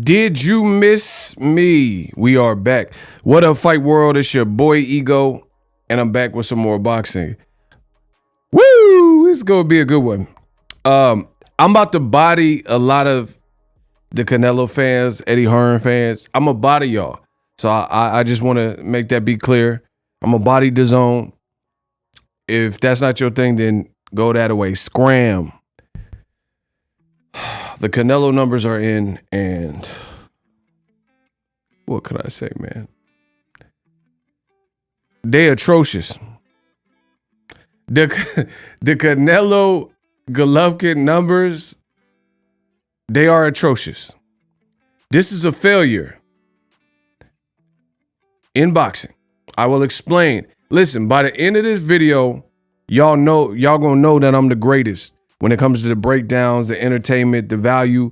Did you miss me? We are back. What up, Fight World? It's your boy Ego, and I'm back with some more boxing. Woo! It's gonna be a good one. I'm about to body a lot of the Canelo fans, Eddie Hearn fans. I'm gonna body y'all. So I just want to make that be clear. I'm gonna body the zone. If that's not your thing, then go that way. Scram. The Canelo numbers are in, and what could I say, man? They atrocious. The Canelo Golovkin numbers, they are atrocious. This is a failure in boxing. I will explain. Listen, by the end of this video, y'all gonna know that I'm the greatest. When it comes to the breakdowns, the entertainment, the value,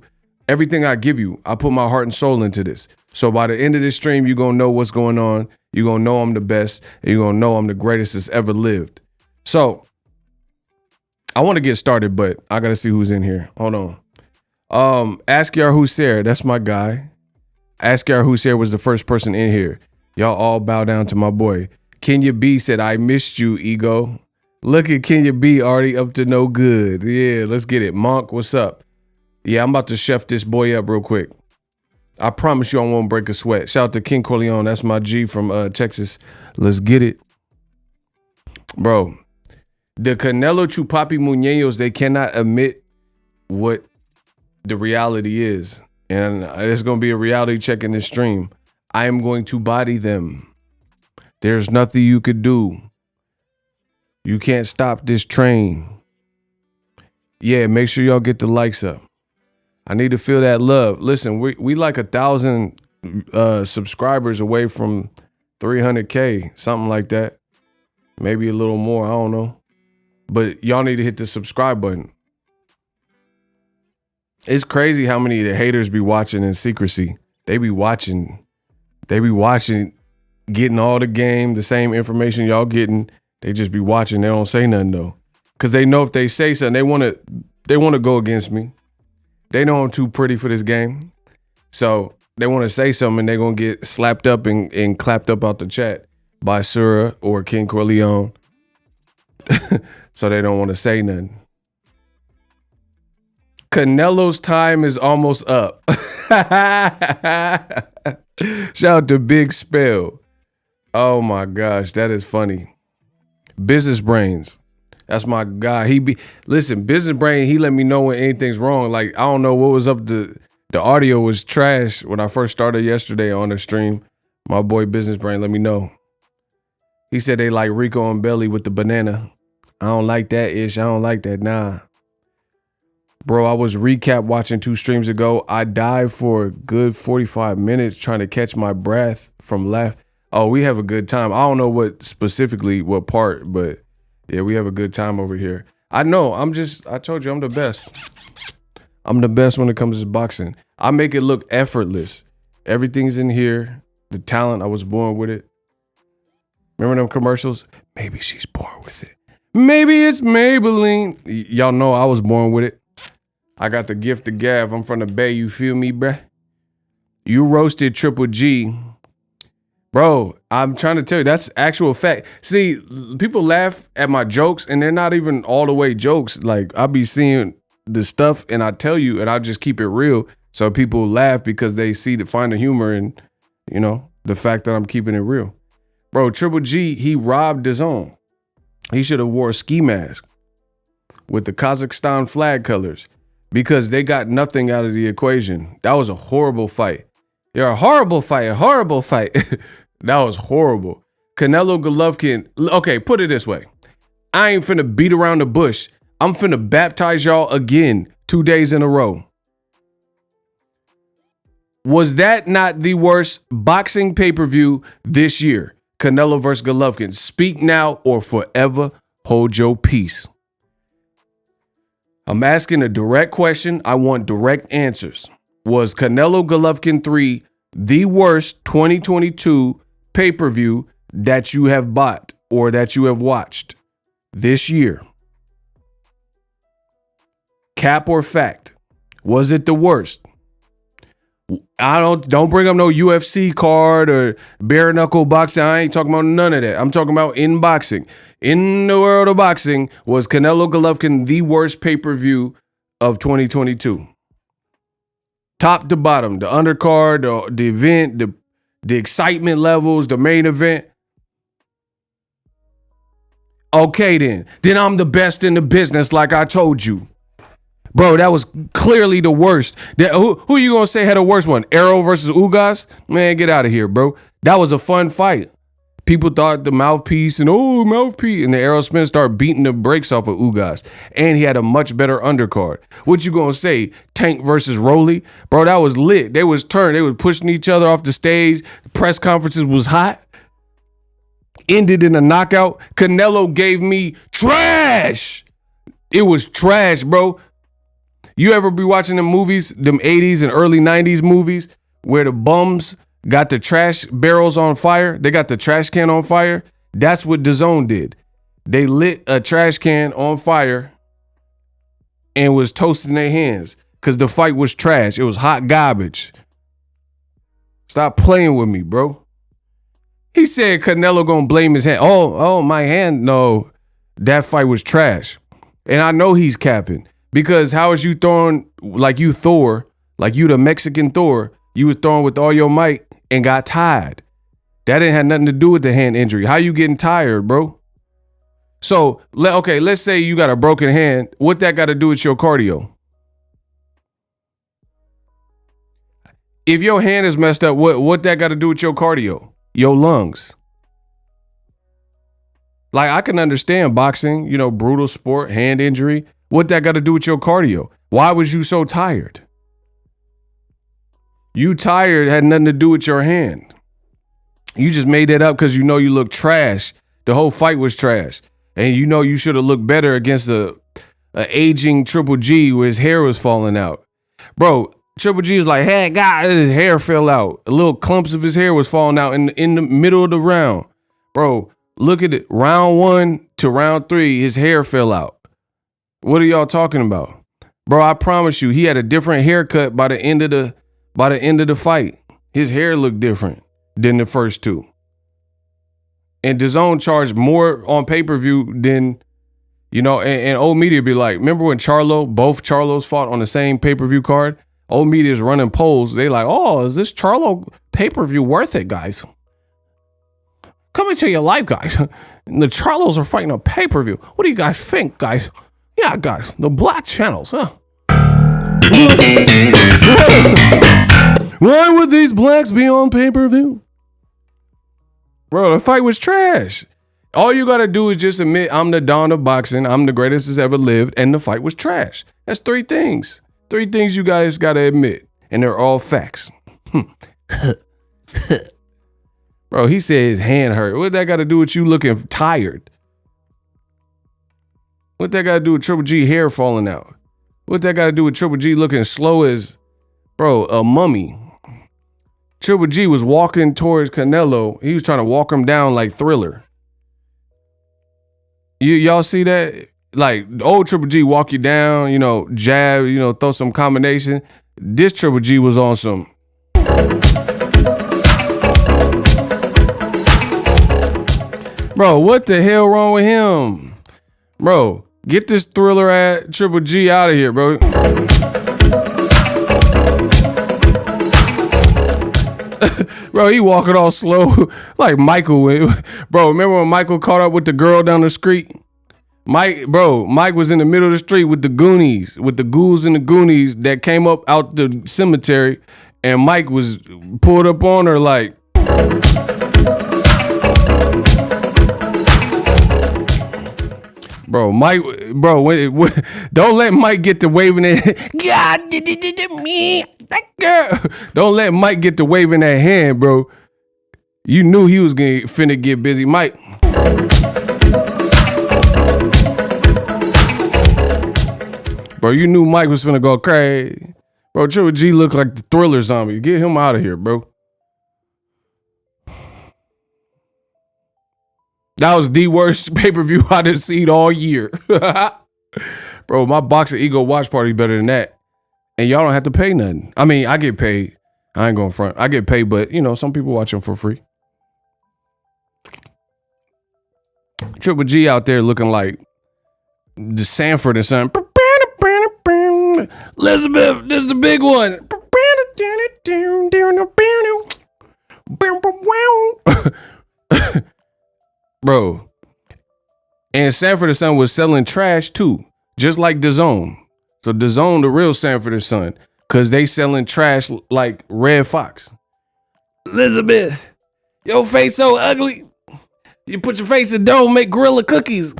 everything I give you, I put my heart and soul into this. So by the end of this stream, you're going to know what's going on. You're going to know I'm the best. And you're going to know I'm the greatest that's ever lived. So I want to get started, but I got to see who's in here. Hold on. Askar Hussein, that's my guy. Askar Hussein was the first person in here. Y'all all bow down to my boy. Kenya B said, I missed you, Ego. Look at Kenya B already up to no good. Yeah, let's get it. Monk, what's up? Yeah, I'm about to chef this boy up real quick. I promise you I won't break a sweat. Shout out to King Corleone. That's my G from Texas. Let's get it. Bro, the Canelo Chupapi Muñeños, they cannot admit what the reality is. And there's going to be a reality check in this stream. I am going to body them. There's nothing you could do. You can't stop this train. Yeah, make sure y'all get the likes up. I need to feel that love. Listen, we like 1,000 subscribers away from 300K, something like that. Maybe a little more, I don't know. But y'all need to hit the subscribe button. It's crazy how many of the haters be watching in secrecy. They be watching, getting all the game, the same information y'all getting. They just be watching. They don't say nothing though, because they know if they say something, they want to go against me. They know I'm too pretty for this game, so they want to say something, and they're gonna get slapped up and clapped up out the chat by Sura or King Corleone. So they don't want to say nothing. Canelo's time is almost up. Shout out to Big Spell. Oh my gosh, that is funny. Business Brains, that's my guy. Listen, Business Brain, he let me know when anything's wrong. Like, I don't know what was up. The audio was trash when I first started yesterday on the stream. My boy Business Brain let me know. He said they like Rico and Belly with the banana. I don't like that ish. I don't like that. Nah. Bro, I was recap watching 2 streams ago. I died for a good 45 minutes trying to catch my breath from laugh. Oh, we have a good time. I don't know what specifically, what part, but yeah, we have a good time over here. I know, I told you I'm the best. I'm the best when it comes to boxing. I make it look effortless. Everything's in here. The talent, I was born with it. Remember them commercials? Maybe she's born with it. Maybe it's Maybelline. Y'all know I was born with it. I got the gift of gab. I'm from the Bay. You feel me, bruh? You roasted Triple G. Bro, I'm trying to tell you, that's actual fact. See, people laugh at my jokes and they're not even all the way jokes. Like, I'll be seeing the stuff and I tell you and I just keep it real. So people laugh because they find the humor and, you know, the fact that I'm keeping it real. Bro, Triple G, he robbed his own. He should have wore a ski mask with the Kazakhstan flag colors because they got nothing out of the equation. That was a horrible fight. You're a horrible fight, That was horrible. Canelo Golovkin, okay, put it this way. I ain't finna beat around the bush. I'm finna baptize y'all again 2 days in a row. Was that not the worst boxing pay-per-view this year? Canelo versus Golovkin. Speak now or forever hold your peace. I'm asking a direct question. I want direct answers. Was Canelo Golovkin 3 the worst 2022 pay-per-view that you have bought or that you have watched this year? Cap or fact? Was it the worst? Don't bring up no UFC card or bare knuckle boxing. I ain't talking about none of that. I'm talking about in boxing. In the world of boxing, was Canelo Golovkin the worst pay-per-view of 2022? Top to bottom, the undercard, the event, the excitement levels, the main event. Okay, then I'm the best in the business, like I told you. Bro, that was clearly the worst. Who you gonna say had the worst one? Arrow versus Ugas? Man, get out of here, bro. That was a fun fight. People thought the mouthpiece and the Arrow Spin started beating the brakes off of Ugas. And he had a much better undercard. What you gonna say? Tank versus Rolly? Bro, that was lit. They was turned. They was pushing each other off the stage. The press conferences was hot. Ended in a knockout. Canelo gave me trash. It was trash, bro. You ever be watching them movies, them 80s and early 90s movies where the bums got the trash barrels on fire? They got the trash can on fire. That's what DAZN did. They lit a trash can on fire and was toasting their hands because the fight was trash. It was hot garbage. Stop playing with me, bro. He said Canelo gonna blame his hand. Oh, my hand. No, that fight was trash. And I know he's capping. Because how is you throwing like you Thor, like you the Mexican Thor? You was throwing with all your might and got tired. That didn't have nothing to do with the hand injury. How you getting tired, bro? So, let's say you got a broken hand. What that got to do with your cardio? If your hand is messed up, what that got to do with your cardio? Your lungs. Like, I can understand boxing, you know, brutal sport, hand injury. What that got to do with your cardio? Why was you so tired? You tired had nothing to do with your hand. You just made that up because you know you look trash. The whole fight was trash. And you know you should have looked better against a aging Triple G where his hair was falling out. Bro, Triple G was like, hey, God, his hair fell out. A little clumps of his hair was falling out in the middle of the round. Bro, look at it. Round 1 to round 3, his hair fell out. What are y'all talking about? Bro, I promise you, he had a different haircut by the end of the fight. His hair looked different than the first two. And DAZN charged more on pay-per-view than, you know, and old media be like, remember when both Charlos fought on the same pay-per-view card? Old media's running polls. They like, oh, is this Charlo pay-per-view worth it, guys? Coming to your life, guys. The Charlos are fighting on pay-per-view. What do you guys think, guys? Yeah, guys, the black channels, huh? Why would these blacks be on pay-per-view? Bro, the fight was trash. All you got to do is just admit I'm the dawn of boxing. I'm the greatest that's ever lived. And the fight was trash. That's 3 things. 3 things you guys got to admit. And they're all facts. Bro, he said his hand hurt. What that got to do with you looking tired? What that got to do with Triple G hair falling out? What that got to do with Triple G looking slow as, bro, a mummy? Triple G was walking towards Canelo. He was trying to walk him down like Thriller. Y'all see that? Like old Triple G walk you down, jab, throw some combination. This Triple G was on some. Bro, what the hell wrong with him? Bro, get this thriller ass Triple G out of here, bro. Bro, he walking all slow like Michael. Bro, remember when Michael caught up with the girl down the street? Mike was in the middle of the street with the Goonies, with the ghouls and the Goonies that came up out the cemetery, and Mike was pulled up on her like. Bro, Mike, don't let Mike get to waving it. God, me, that girl. Don't let Mike get to waving that hand, bro. You knew he was finna get busy, Mike. Bro, you knew Mike was finna go crazy. Bro, Triple G looked like the Thriller zombie. Get him out of here, bro. That was the worst pay-per-view I done seen all year. Bro, my Boxing Ego watch party better than that. And y'all don't have to pay nothing. I mean, I get paid. I ain't going front. I get paid, but, some people watch them for free. Triple G out there looking like the Sanford and Son. Elizabeth, this is the big one. Bro, and Sanford and Son was selling trash too, just like DAZN. So DAZN, the real Sanford and Son, because they selling trash like Red Fox. Elizabeth, your face so ugly. You put your face in dough, make gorilla cookies.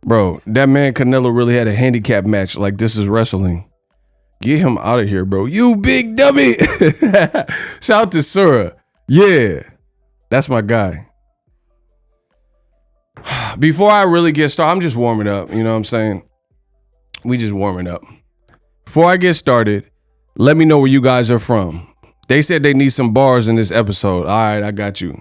Bro, that man Canelo really had a handicap match like this is wrestling. Get him out of here, bro. You big dummy. Shout out to Sura. Yeah, that's my guy. Before I really get started, I'm just warming up. You know what I'm saying? We just warming up. Before I get started, let me know where you guys are from. They said they need some bars in this episode. All right, I got you.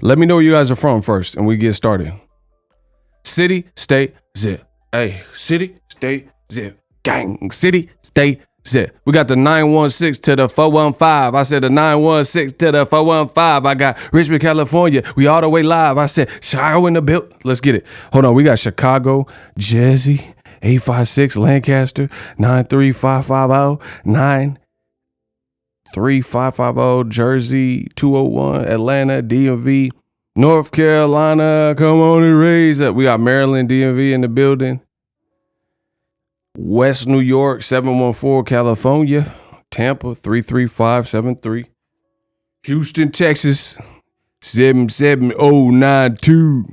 Let me know where you guys are from first, and we get started. City, state, zip. Hey, city, state, zip. Gang, city, state, zip. We got the 916 to the 415. I said the 916 to the 415. I got Richmond, California. We all the way live. I said Chicago in the build. Let's get it. Hold on. We got Chicago, Jersey, 856 Lancaster, 93550, 93550 Jersey, 201 Atlanta, DMV. North Carolina, come on and raise up. We got Maryland, DMV in the building. West New York, 714 California. Tampa, 33573. Houston, Texas, 77092.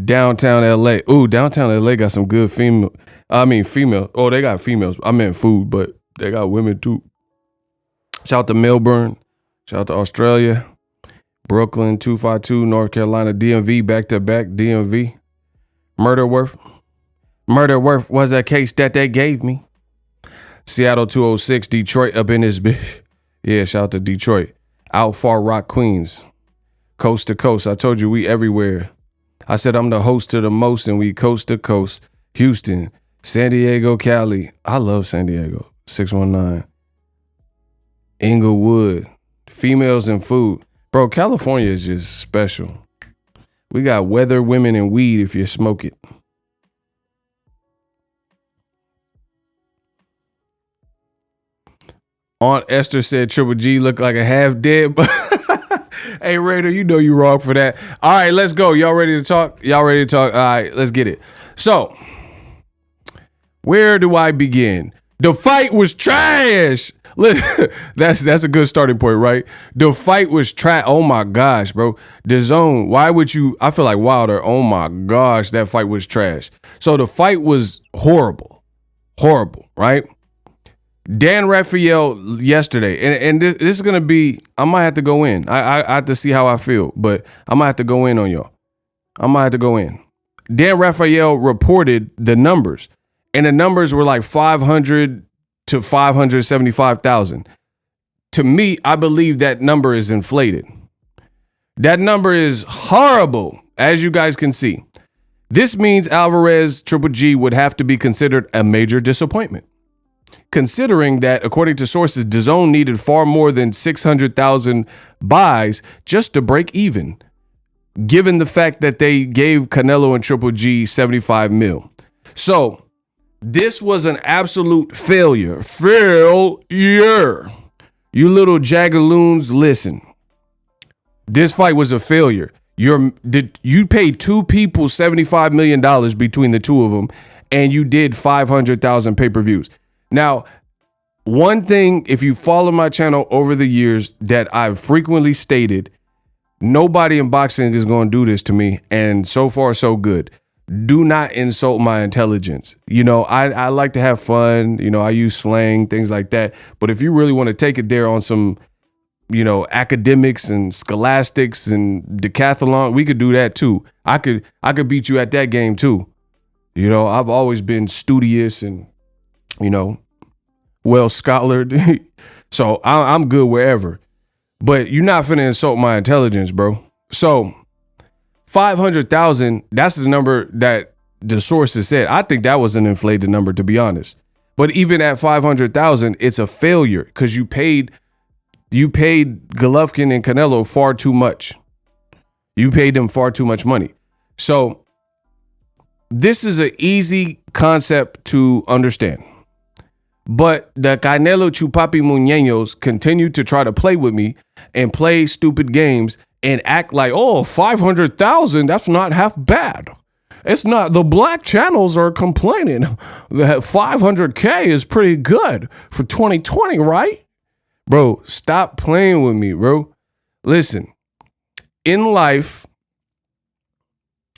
Downtown LA. Ooh, downtown LA got some good female. Oh, they got females. I meant food, but they got women too. Shout out to Melbourne. Shout out to Australia. Brooklyn, 252, North Carolina, DMV, back-to-back, DMV. Murderworth was a case that they gave me. Seattle, 206, Detroit up in this bitch. Yeah, shout out to Detroit. Out Far Rock, Queens. Coast to coast. I told you we everywhere. I said I'm the host to the most, and we coast to coast. Houston, San Diego, Cali. I love San Diego. 619. Inglewood. Females and food. Bro, California is just special. We got weather, women, and weed if you smoke it. Aunt Esther said Triple G looked like a half dead. Hey, Raider, you know you wrong for that. All right, let's go. Y'all ready to talk? All right, let's get it. So, where do I begin? The fight was trash. That's a good starting point, right? The fight was trash. Oh my gosh, bro. DAZN, why would you? I feel like Wilder. Oh my gosh, that fight was trash. So the fight was horrible, right? Dan Rafael yesterday, and this is gonna be. I might have to go in. I have to see how I feel, but I might have to go in on y'all. I might have to go in. Dan Rafael reported the numbers, and the numbers were like 500 to 575,000. To me, I believe that number is inflated. That number is horrible, as you guys can see. This means Alvarez Triple G would have to be considered a major disappointment, considering that, according to sources, DAZN needed far more than 600,000 buys just to break even, given the fact that they gave Canelo and Triple G 75 mil. So this was an absolute failure. Failure. You little jagaloons, listen. This fight was a failure. You paid two people $75 million between the two of them, and you did 500,000 pay-per-views. Now, one thing, if you follow my channel over the years, that I've frequently stated, nobody in boxing is going to do this to me, and so far, so good. Do not insult my intelligence. You know, I like to have fun. You know, I use slang, things like that. But if you really want to take it there on some, you know, academics and scholastics and decathlon, we could do that too. I could beat you at that game too. You know, I've always been studious and, you know, well scholared. So I'm good wherever. But you're not finna insult my intelligence, bro. So 500,000, that's the number that the sources said. I think that was an inflated number, to be honest. But even at 500,000, it's a failure because you paid Golovkin and Canelo far too much. You paid them far too much money. So this is an easy concept to understand. But the Canelo Chupapi Muñeños continue to try to play with me and play stupid games and act like, oh, 500,000, that's not half bad. It's not. The black channels are complaining that 500K is pretty good for 2020, right? Bro, stop playing with me, bro. Listen, in life,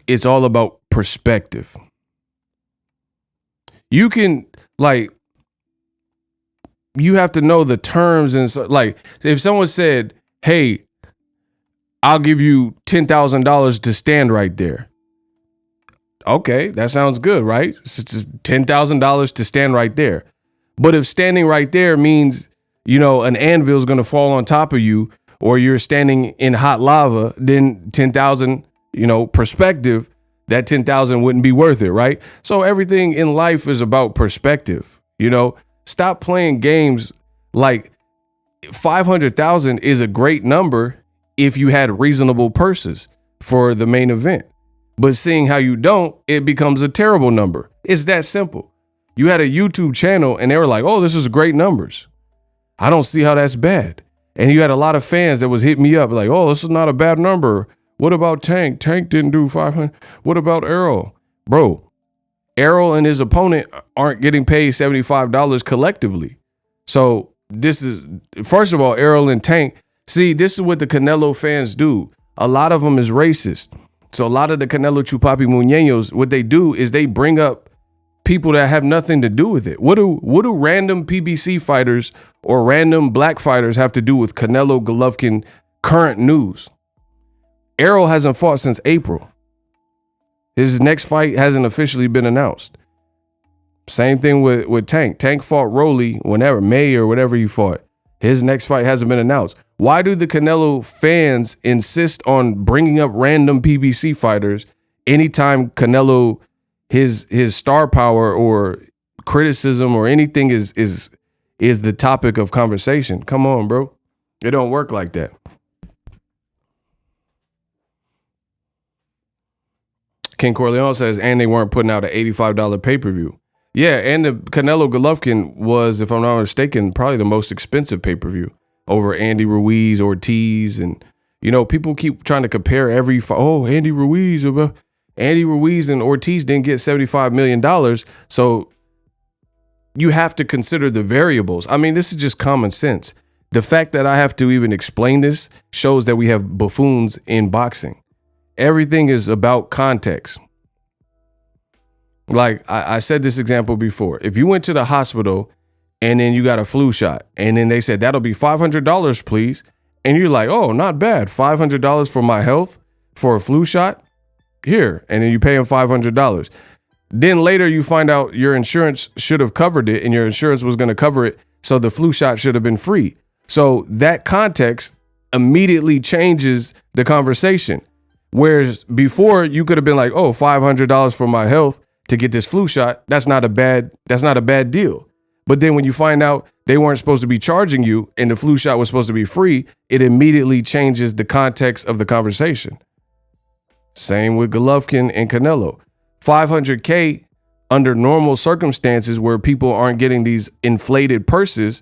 it's all about perspective. You can, like, you have to know the terms. And so, like, if someone said, hey, I'll give you $10,000 to stand right there. Okay, that sounds good, right? It's just $10,000 to stand right there. But if standing right there means, you know, an anvil is going to fall on top of you, or you're standing in hot lava, then 10,000, you know, perspective, that 10,000 wouldn't be worth it, right? So everything in life is about perspective. You know, stop playing games. Like 500,000 is a great number if you had reasonable purses for the main event. But seeing how you don't, it becomes a terrible number. It's that simple. You had a YouTube channel and they were like, oh, this is great numbers. I don't see how that's bad. And you had a lot of fans that was hitting me up like, oh, this is not a bad number. What about Tank? Tank didn't do 500. What about Errol? Bro, Errol and his opponent aren't getting paid $75 collectively. So this is, first of all, Errol and Tank. See, this is what the Canelo fans do. A lot of them is racist. So a lot of the Canelo Chupapi Muñeños, what they do is they bring up people that have nothing to do with it. What do random PBC fighters or random black fighters have to do with Canelo Golovkin current news? Errol hasn't fought since April. His next fight hasn't officially been announced. Same thing with Tank. Tank fought Rolly whenever, May or whatever he fought. His next fight hasn't been announced. Why do the Canelo fans insist on bringing up random PBC fighters anytime Canelo, his star power or criticism or anything is the topic of conversation? Come on, bro. It don't work like that. King Corleone says, and they weren't putting out an $85 pay-per-view. Yeah, and the Canelo Golovkin was, if I'm not mistaken, probably the most expensive pay-per-view over Andy Ruiz, Ortiz, and, you know, people keep trying to compare every fight. Oh, Andy Ruiz and Ortiz didn't get $75 million. So you have to consider the variables. I mean, this is just common sense. The fact that I have to even explain this shows that we have buffoons in boxing. Everything is about context. Like I said this example before. If you went to the hospital and then you got a flu shot and then they said, that'll be $500, please. And you're like, oh, not bad. $500 for my health for a flu shot? Here. And then you pay them $500. Then later you find out your insurance should have covered it and your insurance was going to cover it. So the flu shot should have been free. So that context immediately changes the conversation. Whereas before you could have been like, oh, $500 for my health to get this flu shot. That's not a bad deal. But then when you find out they weren't supposed to be charging you and the flu shot was supposed to be free, it immediately changes the context of the conversation. Same with Golovkin and Canelo. $500K under normal circumstances where people aren't getting these inflated purses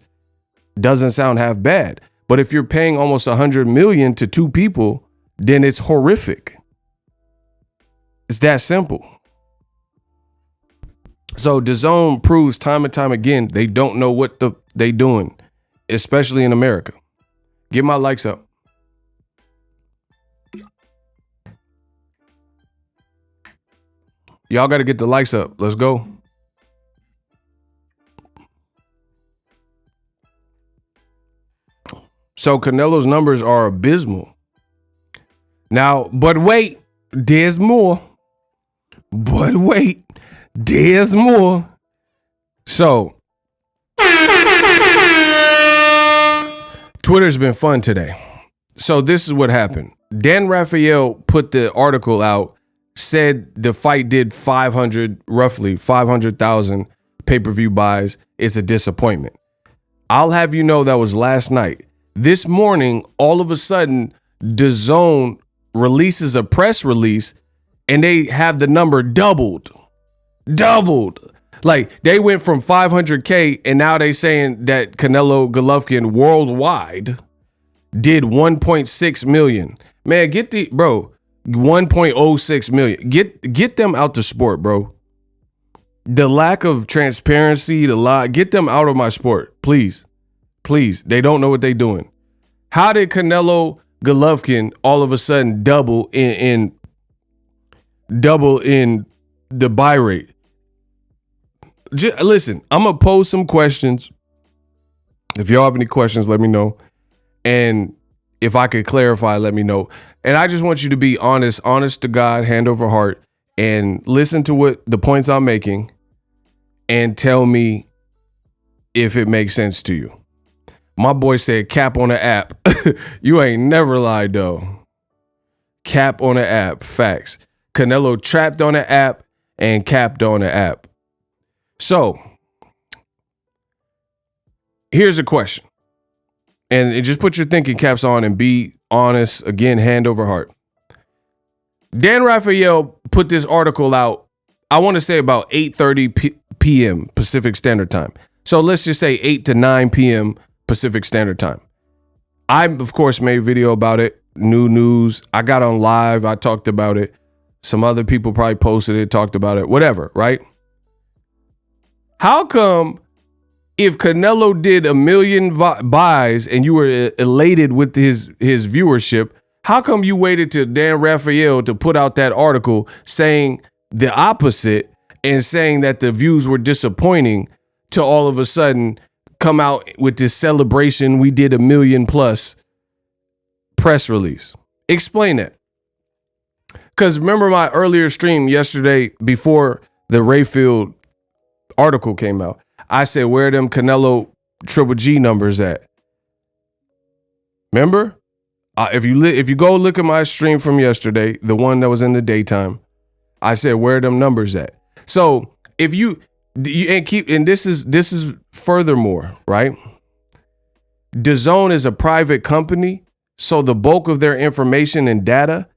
doesn't sound half bad. But if you're paying almost $100 million to two people, then it's horrific. It's that simple. So DAZN proves time and time again they don't know what they doing, especially in America. Get my likes up. Y'all got to get the likes up. Let's go. So Canelo's numbers are abysmal. Now, but wait, there's more. But wait, there's more. So Twitter's been fun today. So this is what happened. Dan Raphael put the article out, said the fight did roughly 500,000 pay-per-view buys. It's a disappointment. I'll have you know that was last night. This morning, all of a sudden, DAZN releases a press release and they have the number doubled. Like they went from 500K and now they saying that Canelo Golovkin worldwide did 1.6 million. Man, 1.06 million. Get them out the sport, bro. The lack of transparency, get them out of my sport, please. Please. They don't know what they're doing. How did Canelo Golovkin all of a sudden double in the buy rate? Listen, I'm gonna pose some questions. If y'all have any questions, let me know. And if I could clarify, let me know. And I just want you to be honest to God, hand over heart, and listen to what the points I'm making and tell me if it makes sense to you. My boy said cap on the app. You ain't never lied though. Cap on the app. Facts. Canelo trapped on the app and capped on the app. So here's a question. And just put your thinking caps on and be honest. Again, hand over heart. Dan Raphael put this article out, I want to say about 8:30 p.m. Pacific Standard Time. So let's just say 8 to 9 p.m. Pacific Standard Time. I, of course, made a video about it. New news. I got on live. I talked about it. Some other people probably posted it, talked about it, whatever, right? How come if Canelo did 1 million buys and you were elated with his viewership, how come you waited till Dan Raphael to put out that article saying the opposite and saying that the views were disappointing to all of a sudden come out with this celebration, we did 1 million plus press release? Explain that. Because remember my earlier stream yesterday before the Rayfield article came out, I said, where are them Canelo Triple G numbers at? Remember? If you go look at my stream from yesterday, the one that was in the daytime, I said, where are them numbers at? So if you this is furthermore, right? DAZN is a private company, so the bulk of their information and data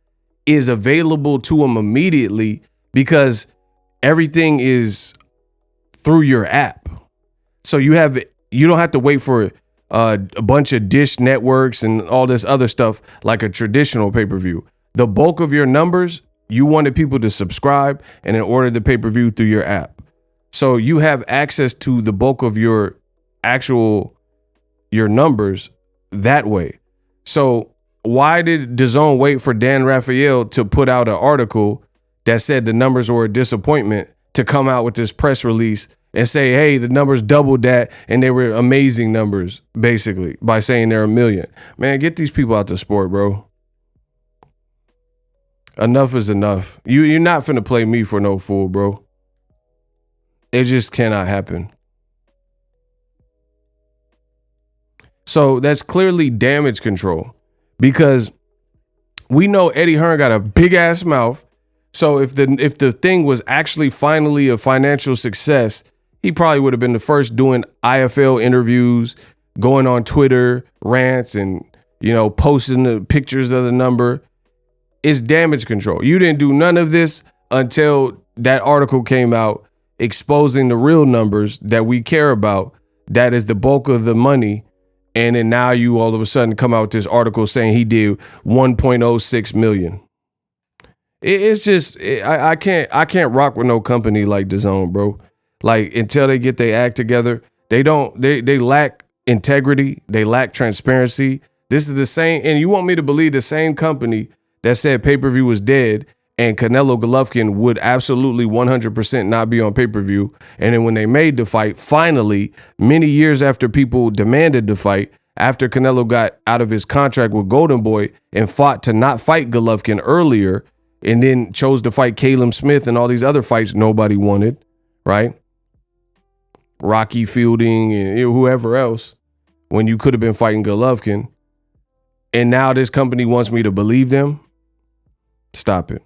is available to them immediately because everything is through your app. So you don't have to wait for a bunch of dish networks and all this other stuff like a traditional pay-per-view. The bulk of your numbers, you wanted people to subscribe and then order the pay-per-view through your app. So you have access to the bulk of your numbers that way. So why did DAZN wait for Dan Raphael to put out an article that said the numbers were a disappointment to come out with this press release and say, hey, the numbers doubled that and they were amazing numbers, basically, by saying they're 1 million? Man, get these people out the sport, bro. Enough is enough. You're not finna play me for no fool, bro. It just cannot happen. So that's clearly damage control, because we know Eddie Hearn got a big ass mouth. So if the thing was actually finally a financial success, he probably would have been the first doing IFL interviews, going on Twitter rants, and posting the pictures of the number. It's damage control. You didn't do none of this until that article came out exposing the real numbers that we care about. That is the bulk of the money. And then now you all of a sudden come out with this article saying he did 1.06 million. It's just, I can't rock with no company like DAZN, bro. Like, until they get their act together, they lack integrity. They lack transparency. This is the same. And you want me to believe the same company that said pay-per-view was dead and Canelo Golovkin would absolutely 100% not be on pay-per-view. And then when they made the fight, finally, many years after people demanded the fight, after Canelo got out of his contract with Golden Boy and fought to not fight Golovkin earlier, and then chose to fight Caleb Smith and all these other fights nobody wanted, right? Rocky Fielding and whoever else, when you could have been fighting Golovkin. And now this company wants me to believe them? Stop it.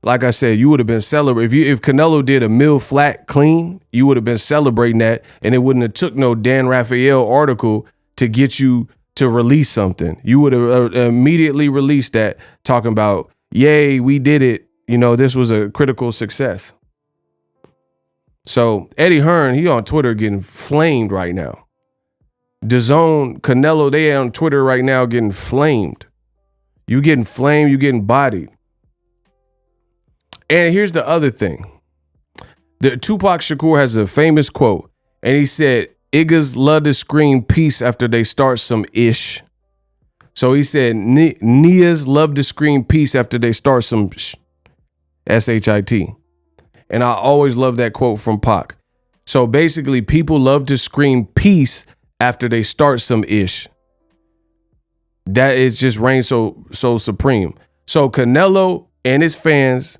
Like I said, you would have been celebrating. If Canelo did a mil flat clean, you would have been celebrating that, and it wouldn't have took no Dan Raphael article to get you to release something. You would have immediately released that, talking about, yay, we did it. This was a critical success. So Eddie Hearn, he on Twitter getting flamed right now. DAZN, Canelo, they on Twitter right now getting flamed. You getting flamed, you getting bodied. And here's the other thing. The Tupac Shakur has a famous quote, and he said, "Niggas love to scream peace after they start some ish." So he said, "Nias love to scream peace after they start some S-H-I-T." And I always love that quote from Pac. So basically, people love to scream peace after they start some ish. That is just reigns so supreme. So Canelo and his fans,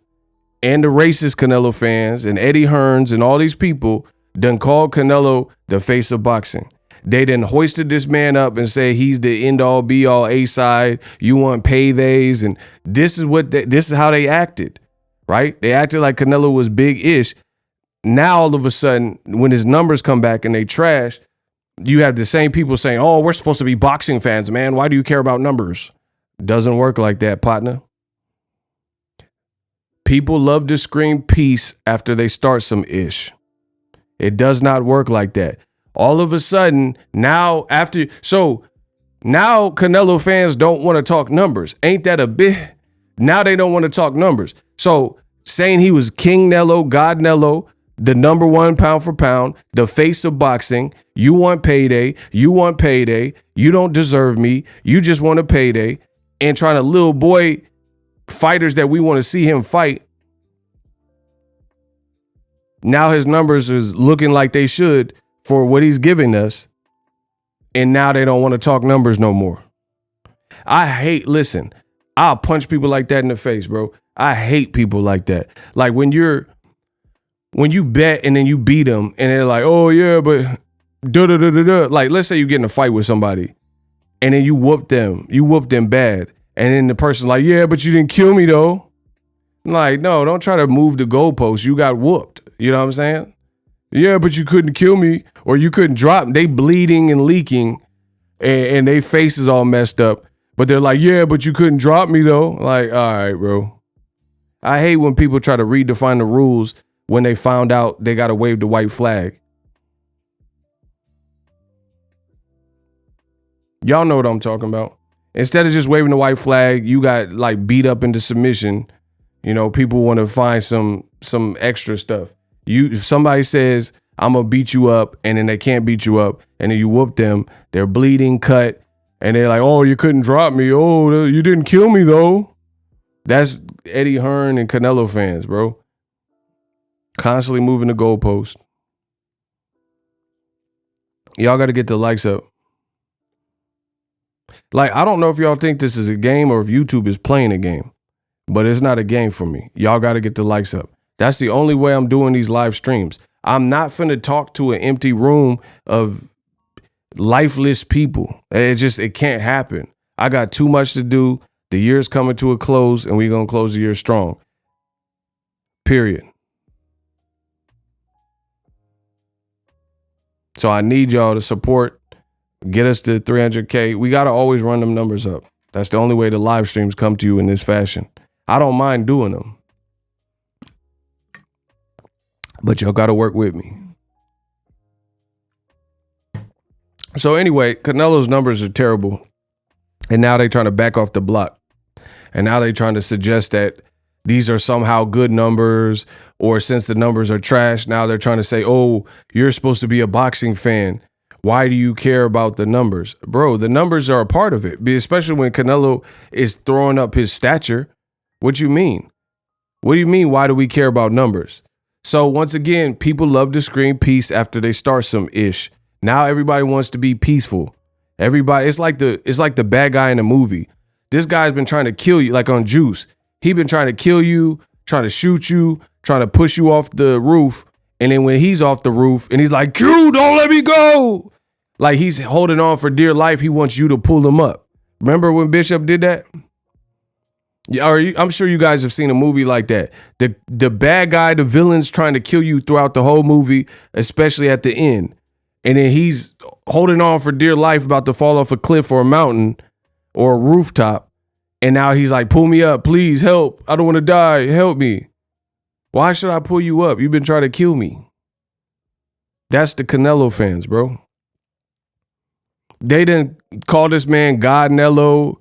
and the racist Canelo fans, and Eddie Hearns, and all these people done called Canelo the face of boxing. They done hoisted this man up and say he's the end all be all A-side. You want paydays, and this is how they acted, right? They acted like Canelo was big-ish. Now all of a sudden, when his numbers come back and they trash, you have the same people saying, "Oh, we're supposed to be boxing fans, man. Why do you care about numbers?" Doesn't work like that, partner. People love to scream peace after they start some ish. It does not work like that. All of a sudden, now Canelo fans don't want to talk numbers. Ain't that a bit? Now they don't want to talk numbers. So saying he was King Nello, God Nello, the number one pound for pound, the face of boxing. You want payday. You want payday. You don't deserve me. You just want a payday. And trying to little boy fighters that we want to see him fight. Now his numbers is looking like they should for what he's giving us. And now they don't want to talk numbers no more. Listen, I'll punch people like that in the face, bro. I hate people like that. Like when you bet and then you beat them and they're like, "Oh yeah, but da-da-da-da-da." Like, let's say you get in a fight with somebody and then you whoop them bad. And then the person's like, "Yeah, but you didn't kill me though." Like, no, don't try to move the goalpost. You got whooped. You know what I'm saying? "Yeah, but you couldn't kill me, or you couldn't drop me." They bleeding and leaking and they faces all messed up. But they're like, "Yeah, but you couldn't drop me though." Like, all right, bro. I hate when people try to redefine the rules when they found out they got to wave the white flag. Y'all know what I'm talking about. Instead of just waving the white flag, you got like beat up into submission. People want to find some extra stuff. If somebody says, "I'm going to beat you up," and then they can't beat you up, and then you whoop them, they're bleeding, cut, and they're like, "Oh, you couldn't drop me. Oh, you didn't kill me though." That's Eddie Hearn and Canelo fans, bro. Constantly moving the goalpost. Y'all got to get the likes up. Like, I don't know if y'all think this is a game or if YouTube is playing a game, but it's not a game for me. Y'all got to get the likes up. That's the only way I'm doing these live streams. I'm not finna talk to an empty room of lifeless people. It can't happen. I got too much to do. The year's coming to a close, and we're gonna close the year strong. Period. So I need y'all to support, get us to 300K. We gotta always run them numbers up. That's the only way the live streams come to you in this fashion. I don't mind doing them, but y'all gotta work with me. So anyway, Canelo's numbers are terrible. And now they're trying to back off the block. And now they're trying to suggest that these are somehow good numbers, or since the numbers are trash, now they're trying to say, oh, you're supposed to be a boxing fan. Why do you care about the numbers? Bro, the numbers are a part of it, especially when Canelo is throwing up his stature. What you mean? What do you mean, why do we care about numbers? So once again, people love to scream peace after they start some ish. Now everybody wants to be peaceful. Everybody, it's like the bad guy in a movie. This guy's been trying to kill you, like on Juice. He been trying to kill you, trying to shoot you, trying to push you off the roof. And then when he's off the roof and he's like, Q, don't let me go. Like he's holding on for dear life. He wants you to pull him up. Remember when Bishop did that? Yeah, I'm sure you guys have seen a movie like that. The bad guy, the villain's trying to kill you throughout the whole movie, especially at the end. And then he's holding on for dear life, about to fall off a cliff or a mountain or a rooftop. And now he's like, pull me up, please help. I don't want to die. Help me. Why should I pull you up? You've been trying to kill me. That's the Canelo fans, bro. They didn't call this man God Nello,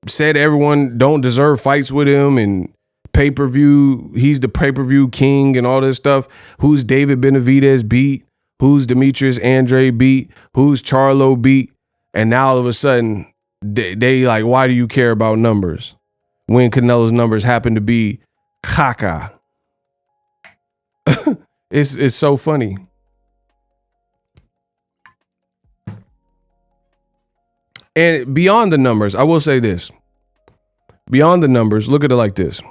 said everyone don't deserve fights with him, and pay-per-view, he's the pay-per-view king and all this stuff. Who's David Benavidez beat? Who's Demetrius Andre beat? Who's Charlo beat? And now all of a sudden, they like, why do you care about numbers? When Canelo's numbers happen to be caca. It's so funny. And beyond the numbers, I will say this. Beyond the numbers, look at it like this.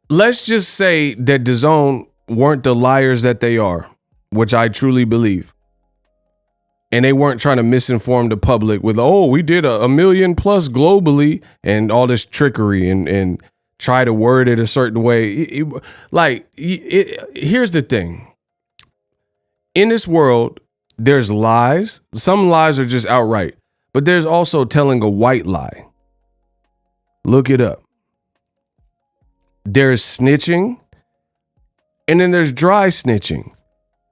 Let's just say that DAZN weren't the liars that they are, which I truly believe. And they weren't trying to misinform the public with, oh, we did a million plus globally and all this trickery and try to word it a certain way. Here's the thing. In this world, there's lies. Some lies are just outright, but there's also telling a white lie. Look it up. There's snitching, and then there's dry snitching,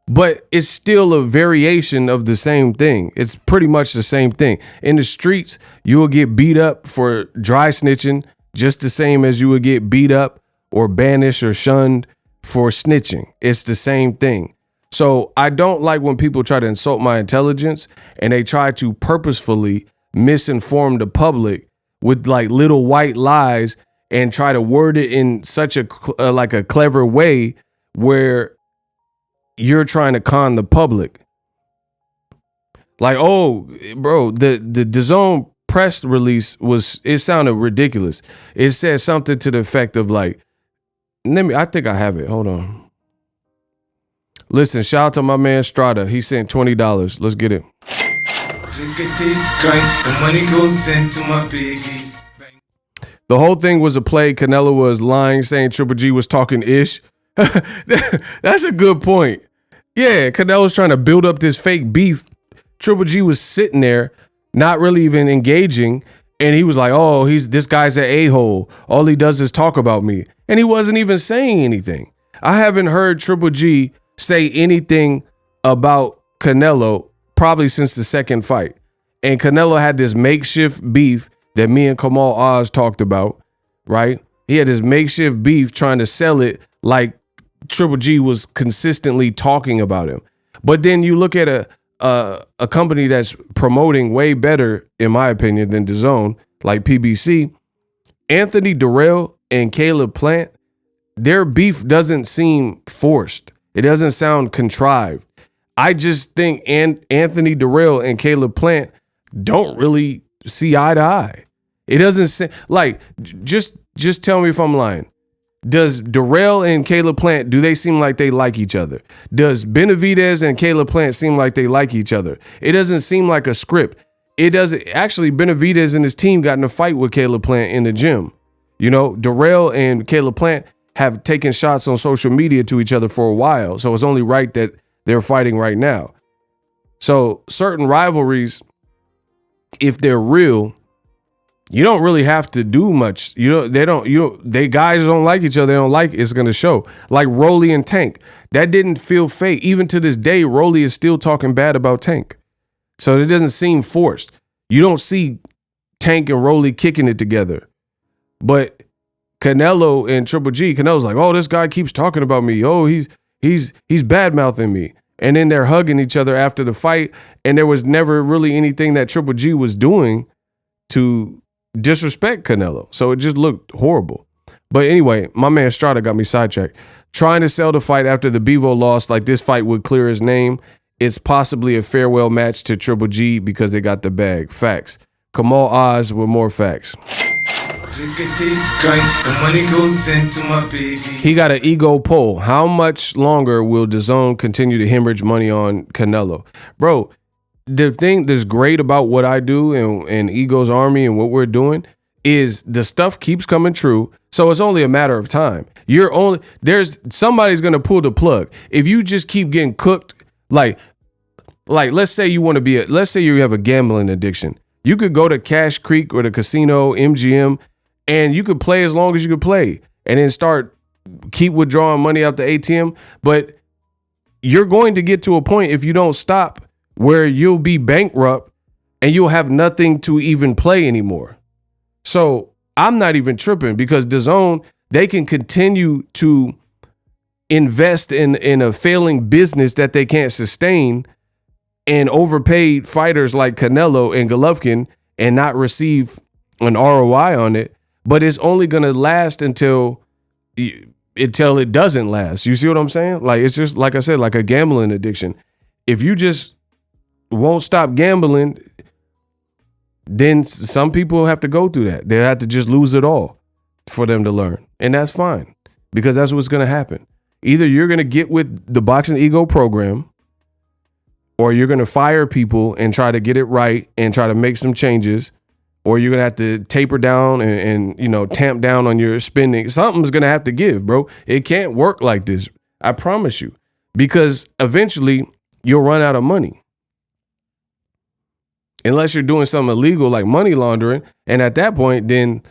but it's still a variation of the same thing. It's pretty much the same thing. In the streets, you will get beat up for dry snitching just the same as you would get beat up or banished or shunned for snitching. It's the same thing. So I don't like when people try to insult my intelligence and they try to purposefully misinform the public with like little white lies and try to word it in such a clever way where you're trying to con the public. Like, oh, bro, the DAZN press release it sounded ridiculous. It said something to the effect of like, I think I have it. Hold on. Listen, shout out to my man Strata. He sent $20. Let's get it. The money goes into my piggy. The whole thing was a play. Canelo was lying, saying Triple G was talking ish. That's a good point. Yeah, Canelo's trying to build up this fake beef. Triple G was sitting there, not really even engaging, and he was like, oh, this guy's an a-hole. All he does is talk about me. And he wasn't even saying anything. I haven't heard Triple G say anything about Canelo probably since the second fight. And Canelo had this makeshift beef that me and Kamal Oz talked about, right? He had this makeshift beef trying to sell it like Triple G was consistently talking about him. But then you look at a company that's promoting way better, in my opinion, than DAZN, like PBC. Anthony Durrell and Caleb Plant, their beef doesn't seem forced. It doesn't sound contrived. I just think Anthony Durrell and Caleb Plant don't really see eye to eye. It doesn't say like just tell me if I'm lying. Does Darrell and Caleb Plant, do they seem like they like each other? Does Benavidez and Caleb Plant seem like they like each other? It doesn't seem like a script. It doesn't. Actually, Benavidez and his team got in a fight with Caleb Plant in the gym. You know, Darrell and Caleb Plant have taken shots on social media to each other for a while. So it's only right that they're fighting right now. So certain rivalries, if they're real, you don't really have to do much. They guys don't like each other. They don't like it's going to show. Like Rolly and Tank. That didn't feel fake. Even to this day, Rolly is still talking bad about Tank. So it doesn't seem forced. You don't see Tank and Rolly kicking it together. But Canelo and Triple G, Canelo's like, oh, this guy keeps talking about me. Oh, he's bad-mouthing me. And then they're hugging each other after the fight. And there was never really anything that Triple G was doing to disrespect Canelo. So it just looked horrible. But anyway, my man Strada got me sidetracked. Trying to sell the fight after the Bevo loss like this fight would clear his name. It's possibly a farewell match to Triple G because they got the bag. Facts. Kamal Oz with more facts. He got an ego poll. How much longer will DAZN continue to hemorrhage money on Canelo? Bro, the thing that's great about what I do and Ego's Army and what we're doing is the stuff keeps coming true. So it's only a matter of time. Somebody's going to pull the plug. If you just keep getting cooked, like let's say let's say you have a gambling addiction. You could go to Cash Creek or the casino, MGM, and you could play as long as you could play and then keep withdrawing money out the ATM. But you're going to get to a point if you don't stop where you'll be bankrupt and you'll have nothing to even play anymore. So I'm not even tripping because DAZN, they can continue to invest in a failing business that they can't sustain and overpaid fighters like Canelo and Golovkin and not receive an ROI on it. But it's only going to last until it doesn't last. You see what I'm saying? Like, it's just, like I said, like a gambling addiction. If you just won't stop gambling, then some people have to go through that. They have to just lose it all for them to learn. And that's fine because that's what's going to happen. Either you're going to get with the Boxing Ego program or you're going to fire people and try to get it right and try to make some changes, or you're going to have to taper down and tamp down on your spending. Something's going to have to give, bro. It can't work like this. I promise you, because eventually you'll run out of money. Unless you're doing something illegal like money laundering. And at that point, then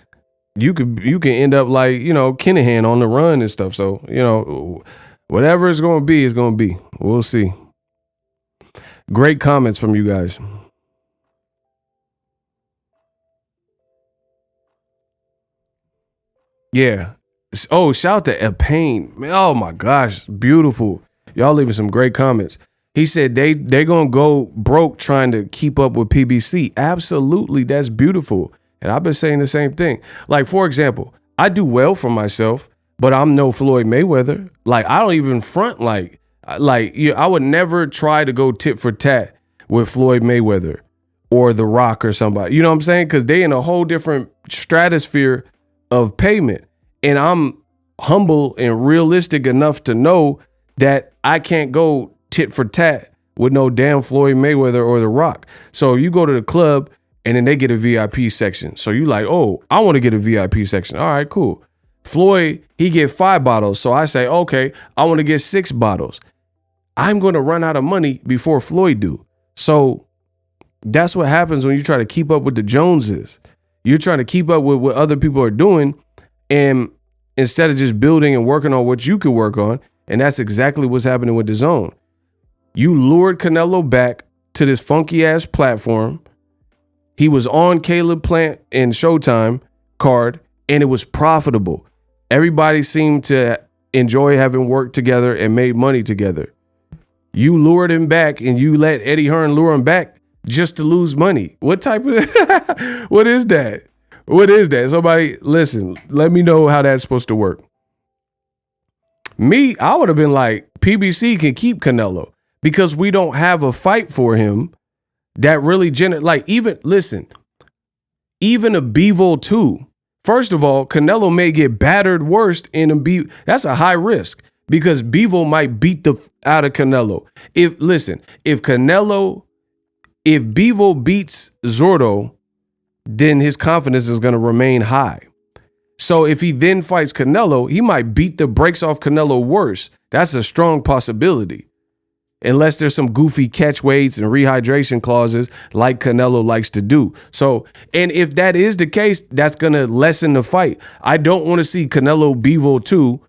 you can end up like, Kinahan on the run and stuff. So, whatever it's going to be, it's going to be. We'll see. Great comments from you guys. Yeah. Oh, shout out to Epain. Man, oh my gosh, beautiful. Y'all leaving some great comments. He said they're going to go broke trying to keep up with PBC. Absolutely, that's beautiful. And I've been saying the same thing. Like, for example, I do well for myself, but I'm no Floyd Mayweather. Like, I don't even front I would never try to go tit for tat with Floyd Mayweather or The Rock or somebody. You know what I'm saying? Because they in a whole different stratosphere of payment. And I'm humble and realistic enough to know that I can't go tit for tat with no damn Floyd Mayweather or The Rock. So you go to the club and then they get a VIP section. So you like, oh, I want to get a VIP section. All right, cool. Floyd, he get 5 bottles. So I say, okay, I want to get 6 bottles. I'm going to run out of money before Floyd do. So that's what happens when you try to keep up with the Joneses. You're trying to keep up with what other people are doing, and instead of just building and working on what you could work on. And that's exactly what's happening with DAZN. You lured Canelo back to this funky ass platform. He was on Caleb Plant and Showtime card, and it was profitable. Everybody seemed to enjoy having worked together and made money together. You lured him back and you let Eddie Hearn lure him back just to lose money. What type of, what is that? What is that? Somebody, listen, let me know how that's supposed to work. Me, I would have been like, PBC can keep Canelo because we don't have a fight for him that really like, even, listen, even a Bevo 2. First of all, Canelo may get battered worse in a Bevo. That's a high risk because Bevo might beat the out of Canelo. If Bevo beats Zordo, then his confidence is going to remain high. So if he then fights Canelo, he might beat the brakes off Canelo worse. That's a strong possibility. Unless there's some goofy catch weights and rehydration clauses like Canelo likes to do. So, and if that is the case, that's going to lessen the fight. I don't want to see Canelo Bevo 2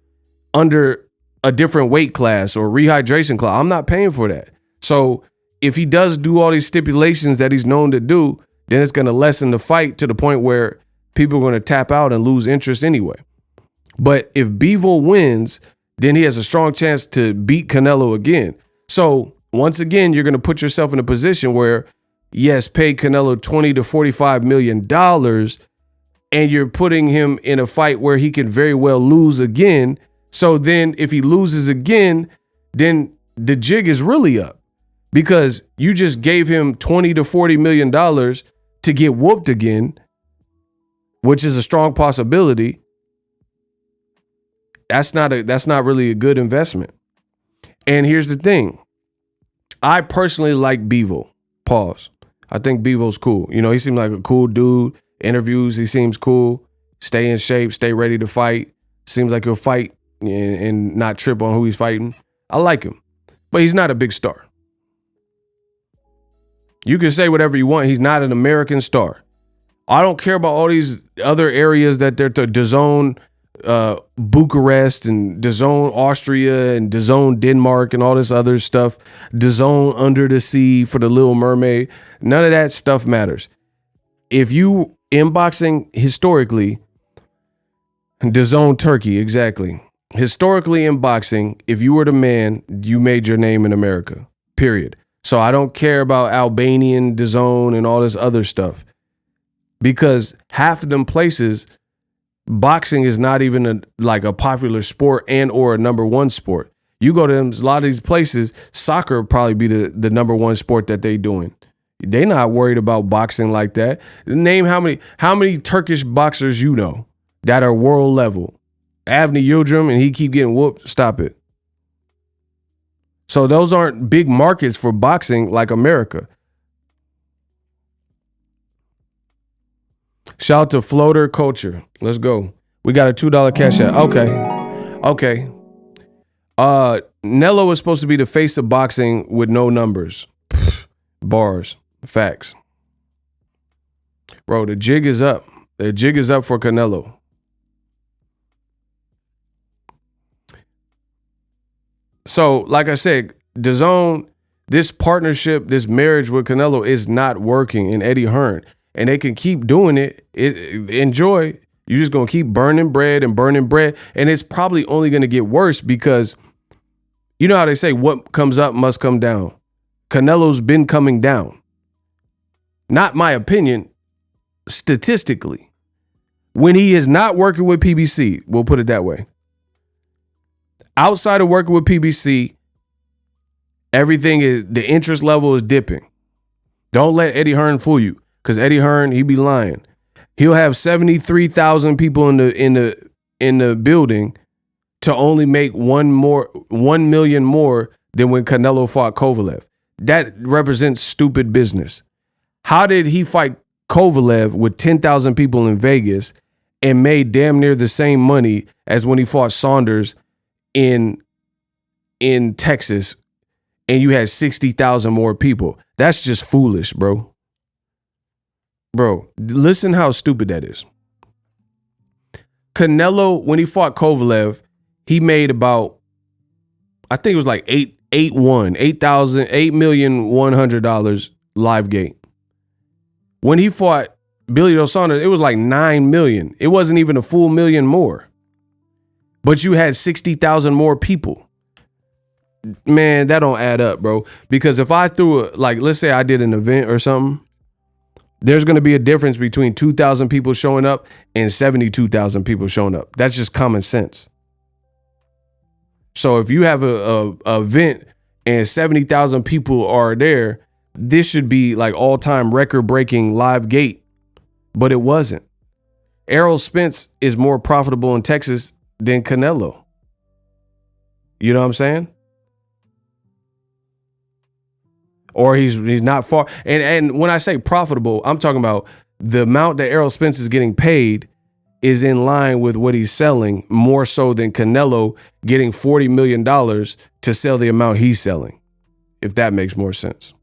under a different weight class or rehydration clause. I'm not paying for that. So if he does do all these stipulations that he's known to do, then it's going to lessen the fight to the point where people are going to tap out and lose interest anyway. But if Bevo wins, then he has a strong chance to beat Canelo again. So once again, you're going to put yourself in a position where, yes, pay Canelo $20 to $45 million, and you're putting him in a fight where he can very well lose again. So then if he loses again, then the jig is really up because you just gave him $20 to $40 million to get whooped again, which is a strong possibility. That's not really a good investment. And here's the thing. I personally like Bevo. Pause. I think Bevo's cool. You know, he seems like a cool dude. Interviews, he seems cool. Stay in shape, stay ready to fight. Seems like he'll fight and not trip on who he's fighting. I like him. But he's not a big star. You can say whatever you want. He's not an American star. I don't care about all these other areas that they're the DAZN Bucharest and DAZN Austria and DAZN Denmark and all this other stuff. DAZN Under the Sea for the Little Mermaid. None of that stuff matters. If you in boxing historically, DAZN Turkey, exactly. Historically in boxing, if you were the man, you made your name in America. Period. So I don't care about Albanian DAZN and all this other stuff. Because half of them places, boxing is not even a popular sport and or a number one sport. You go to them, a lot of these places, soccer would probably be the number one sport that they doing. They're not worried about boxing like that. Name how many Turkish boxers you know that are world level. Avni Yildirim and he keep getting whooped. Stop it. So those aren't big markets for boxing like America. Shout out to Floater Culture. Let's go. We got a $2 cash app. Okay. Nello was supposed to be the face of boxing with no numbers. Bars. Facts. Bro, the jig is up. The jig is up for Canelo. So, like I said, DAZN, this partnership, this marriage with Canelo is not working in Eddie Hearn. And they can keep doing it. Enjoy. You're just going to keep burning bread. And it's probably only going to get worse because you know how they say what comes up must come down. Canelo's been coming down. Not my opinion, statistically. When he is not working with PBC, we'll put it that way. Outside of working with PBC, the interest level is dipping. Don't let Eddie Hearn fool you. Because Eddie Hearn, he be lying. He'll have 73,000 people in the building to only make 1 million more than when Canelo fought Kovalev. That represents stupid business. How did he fight Kovalev with 10,000 people in Vegas and made damn near the same money as when he fought Saunders in Texas and you had 60,000 more people? That's just foolish, bro. Bro, listen how stupid that is. Canelo, when he fought Kovalev, he made about, I think it was like $8,100 live gate. When he fought Billy Joe Saunders, it was like 9 million. It wasn't even a full million more. But you had 60,000 more people. Man, that don't add up, bro. Because if I threw let's say I did an event or something, there's going to be a difference between 2,000 people showing up and 72,000 people showing up. That's just common sense. So if you have a event and 70,000 people are there, this should be like all-time record-breaking live gate but it wasn't. Errol Spence is more profitable in Texas than Canelo. You know what I'm saying? Or he's not far. And when I say profitable, I'm talking about the amount that Errol Spence is getting paid is in line with what he's selling, more so than Canelo getting $40 million to sell the amount he's selling, if that makes more sense.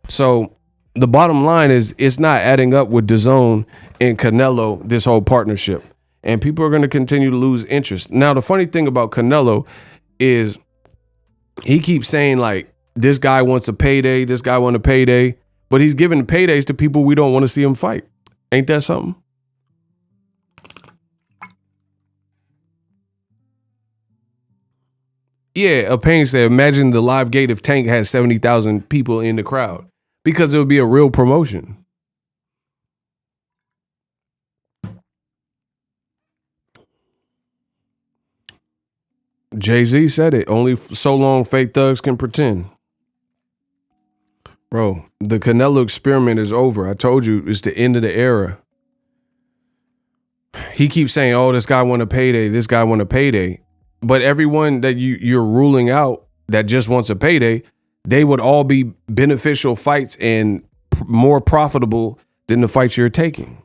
So the bottom line is it's not adding up with DAZN and Canelo, this whole partnership. And people are going to continue to lose interest. Now, the funny thing about Canelo is he keeps saying, like, this guy wants a payday, this guy wants a payday, but he's giving paydays to people we don't want to see him fight. Ain't that something? Yeah, a Payne said, imagine the live gate if Tank had 70,000 people in the crowd, because it would be a real promotion. Jay-Z said it. Only so long fake thugs can pretend. Bro, the Canelo experiment is over. I told you it's the end of the era. He keeps saying, oh, this guy want a payday. This guy want a payday. But everyone that you're ruling out that just wants a payday, they would all be beneficial fights and more profitable than the fights you're taking.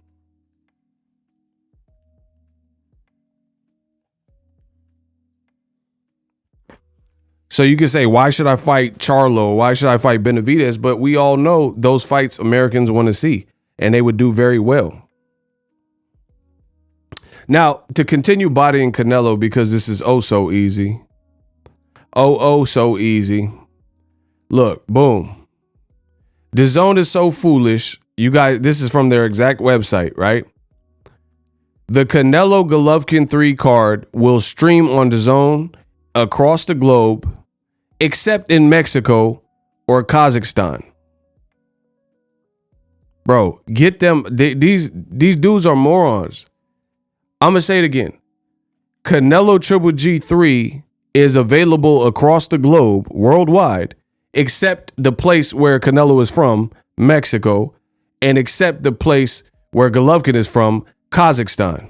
So you can say, why should I fight Charlo? Why should I fight Benavidez? But we all know those fights Americans want to see, and they would do very well. Now, to continue bodying Canelo, because this is oh so easy. Oh so easy. Look, boom. DAZN is so foolish. You guys, this is from their exact website, right? The Canelo Golovkin 3 card will stream on DAZN across the globe, except in Mexico or Kazakhstan. Bro, get them. These dudes are morons. I'm going to say it again. Canelo Triple G3 is available across the globe, worldwide, except the place where Canelo is from, Mexico, and except the place where Golovkin is from, Kazakhstan.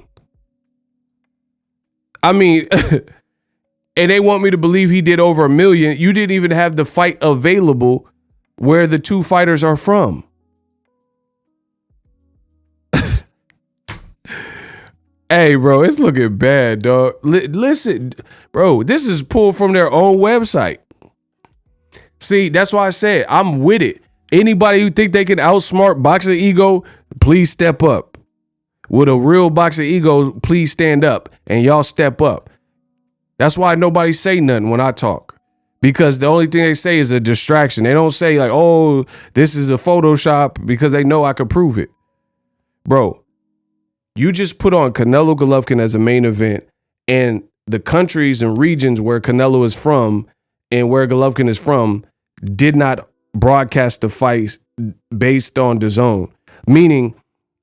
I mean, and they want me to believe he did over 1 million. You didn't even have the fight available where the two fighters are from. Hey, bro, it's looking bad, dog. Listen, bro, this is pulled from their own website. See, that's why I said I'm with it. Anybody who think they can outsmart Boxing Ego, please step up. With a real Boxing Ego, please stand up, and y'all step up. That's why nobody say nothing when I talk, because the only thing they say is a distraction. They don't say like, oh, this is a Photoshop, because they know I could prove it. Bro, you just put on Canelo Golovkin as a main event, and the countries and regions where Canelo is from and where Golovkin is from did not broadcast the fights based on DAZN. Meaning,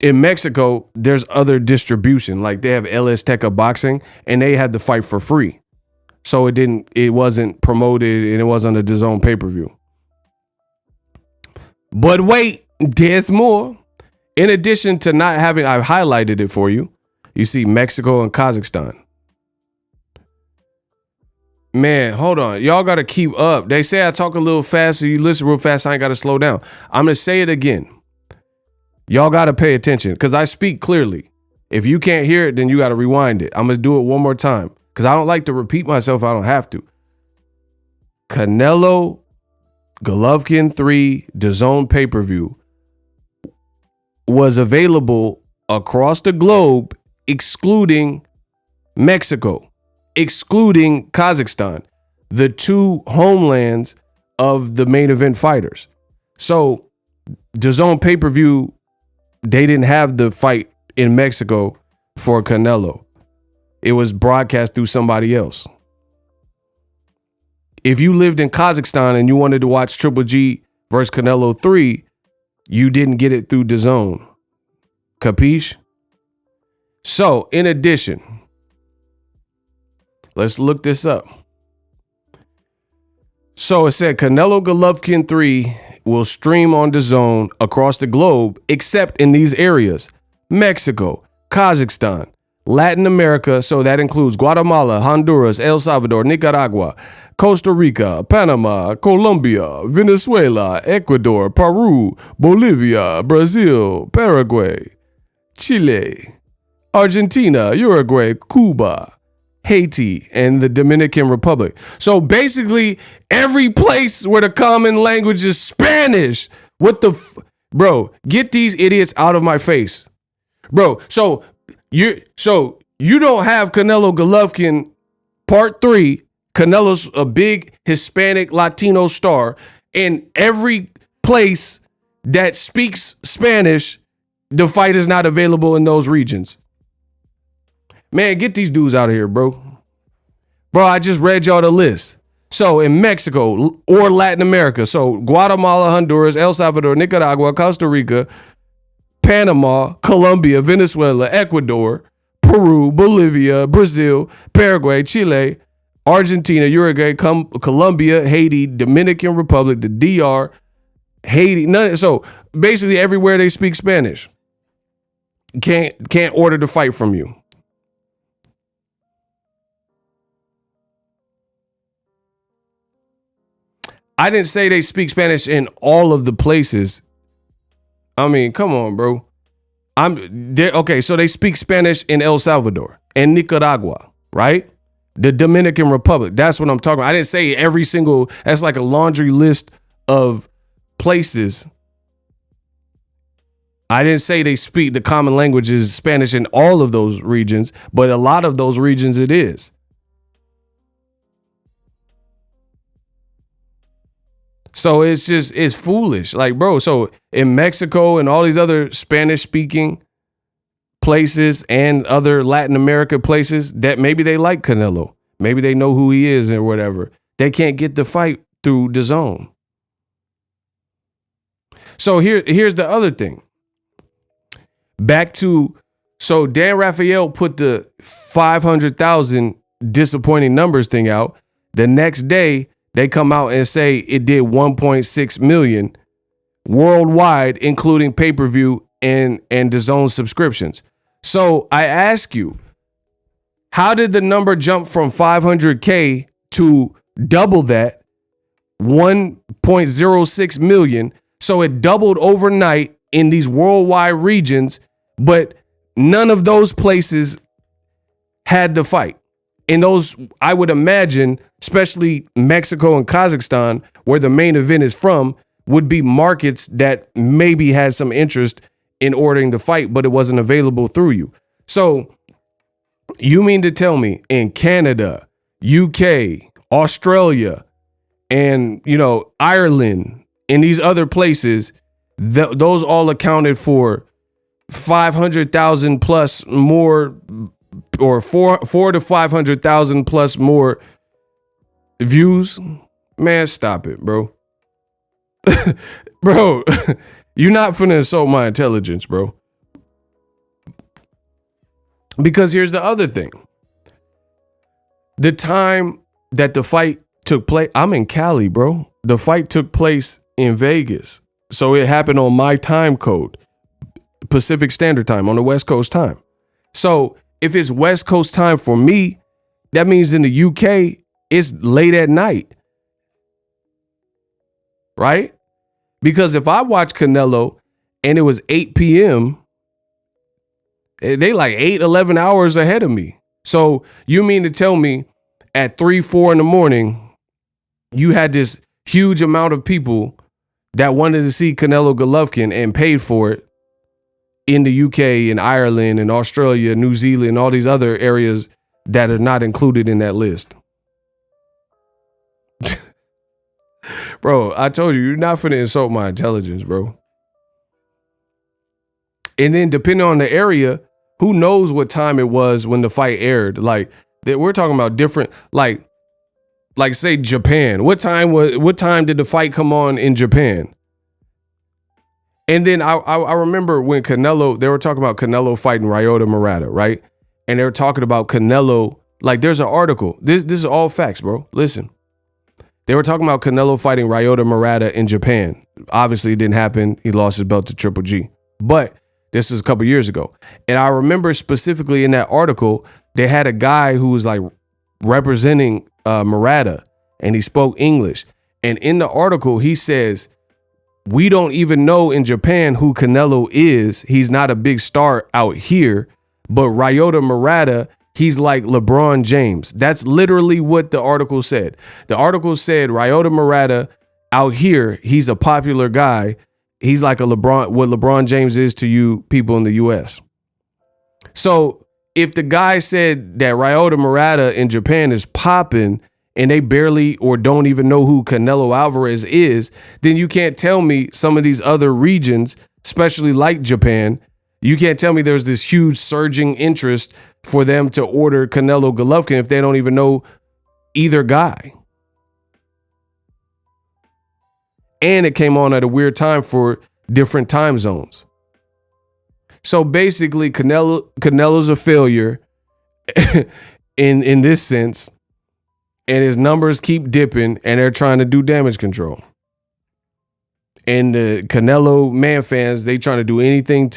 in Mexico, there's other distribution. Like they have LS Teca Boxing, and they had the fight for free. So it wasn't promoted, and it wasn't a DAZN pay-per-view. But wait, there's more. In addition to not having, I've highlighted it for you. You see Mexico and Kazakhstan. Man, hold on. Y'all got to keep up. They say I talk a little fast, so you listen real fast. I ain't got to slow down. I'm going to say it again. Y'all got to pay attention, because I speak clearly. If you can't hear it, then you got to rewind it. I'm going to do it one more time, because I don't like to repeat myself. I don't have to. Canelo Golovkin 3 DAZN pay-per-view was available across the globe, excluding Mexico, excluding Kazakhstan, the two homelands of the main event fighters. So DAZN pay-per-view, they didn't have the fight in Mexico for Canelo. It was broadcast through somebody else. If you lived in Kazakhstan and you wanted to watch Triple G versus Canelo 3, you didn't get it through DAZN. Capiche? So, in addition, let's look this up. So it said Canelo Golovkin 3 will stream on DAZN across the globe, except in these areas: Mexico, Kazakhstan, Latin America, so that includes Guatemala, Honduras, El Salvador, Nicaragua, Costa Rica, Panama, Colombia, Venezuela, Ecuador, Peru, Bolivia, Brazil, Paraguay, Chile, Argentina, Uruguay, Cuba, Haiti, and the Dominican Republic. So basically, every place where the common language is Spanish. What the bro? Get these idiots out of my face, bro. So you don't have Canelo Golovkin Part 3. Canelo's a big Hispanic Latino star, and every place that speaks Spanish, the fight is not available in those regions. Man, get these dudes out of here, bro. Bro, I just read y'all the list. So in Mexico or Latin America, so Guatemala, Honduras, El Salvador, Nicaragua, Costa Rica, Panama, Colombia, Venezuela, Ecuador, Peru, Bolivia, Brazil, Paraguay, Chile, Argentina, Uruguay, Colombia, Haiti, Dominican Republic, the DR, Haiti. So basically everywhere they speak Spanish. Can't order the fight from you. I didn't say they speak Spanish in all of the places. I mean, come on, bro. Okay, so they speak Spanish in El Salvador and Nicaragua, right? The Dominican Republic. That's what I'm talking about. I didn't say every single, that's like a laundry list of places. I didn't say they speak the common language is Spanish in all of those regions, but a lot of those regions it is. So it's foolish. Like, bro, so in Mexico and all these other Spanish speaking places and other Latin America places that maybe they like Canelo, maybe they know who he is or whatever, they can't get the fight through DAZN. So here's the other thing. Back to, so Dan Rafael put the 500,000 disappointing numbers thing out. The next day, they come out and say it did 1.6 million worldwide, including pay-per-view and DAZN subscriptions. So I ask you, how did the number jump from 500K to double that, 1.06 million? So it doubled overnight in these worldwide regions, but none of those places had the fight. In those, I would imagine, especially Mexico and Kazakhstan, where the main event is from, would be markets that maybe had some interest in ordering the fight, but it wasn't available through you. So you mean to tell me in Canada, UK, Australia, and, Ireland, in these other places, those all accounted for 500,000 plus more, or four to 500,000 plus more views? Man, stop it, bro. Bro, you're not finna insult my intelligence, bro. Because here's the other thing. The time that the fight took place, I'm in Cali, bro. The fight took place in Vegas. So it happened on my time code, Pacific Standard Time, on the West Coast time. So if it's West Coast time for me, that means in the UK, it's late at night. Right? Because if I watch Canelo and it was 8 p.m., they like 11 hours ahead of me. So you mean to tell me at 3, 4 in the morning, you had this huge amount of people that wanted to see Canelo Golovkin and paid for it in the UK and Ireland and Australia, New Zealand, and all these other areas that are not included in that list. Bro, I told you, you're not finna insult my intelligence, bro. And then depending on the area, who knows what time it was when the fight aired? Like, we're talking about different, like say Japan. What time did the fight come on in Japan? And then I remember when Canelo, they were talking about Canelo fighting Ryota Murata, right? And they were talking about Canelo, like there's an article. This is all facts, bro. Listen. They were talking about Canelo fighting Ryota Murata in Japan. Obviously, it didn't happen. He lost his belt to Triple G. But this was a couple years ago. And I remember specifically in that article, they had a guy who was like representing Murata, and he spoke English. And in the article, he says, we don't even know in Japan who Canelo is. He's not a big star out here. But Ryota Murata, he's like LeBron James. That's literally what the article said. The article said Ryota Murata out here, he's a popular guy. He's like a LeBron, what LeBron James is to you people in the US. So if the guy said that Ryota Murata in Japan is popping and they barely or don't even know who Canelo Alvarez is, then you can't tell me some of these other regions, especially like Japan, you can't tell me there's this huge surging interest for them to order Canelo Golovkin if they don't even know either guy. And it came on at a weird time for different time zones. So basically, Canelo's a failure in this sense, and his numbers keep dipping, and they're trying to do damage control. And the Canelo man fans, they trying to do anything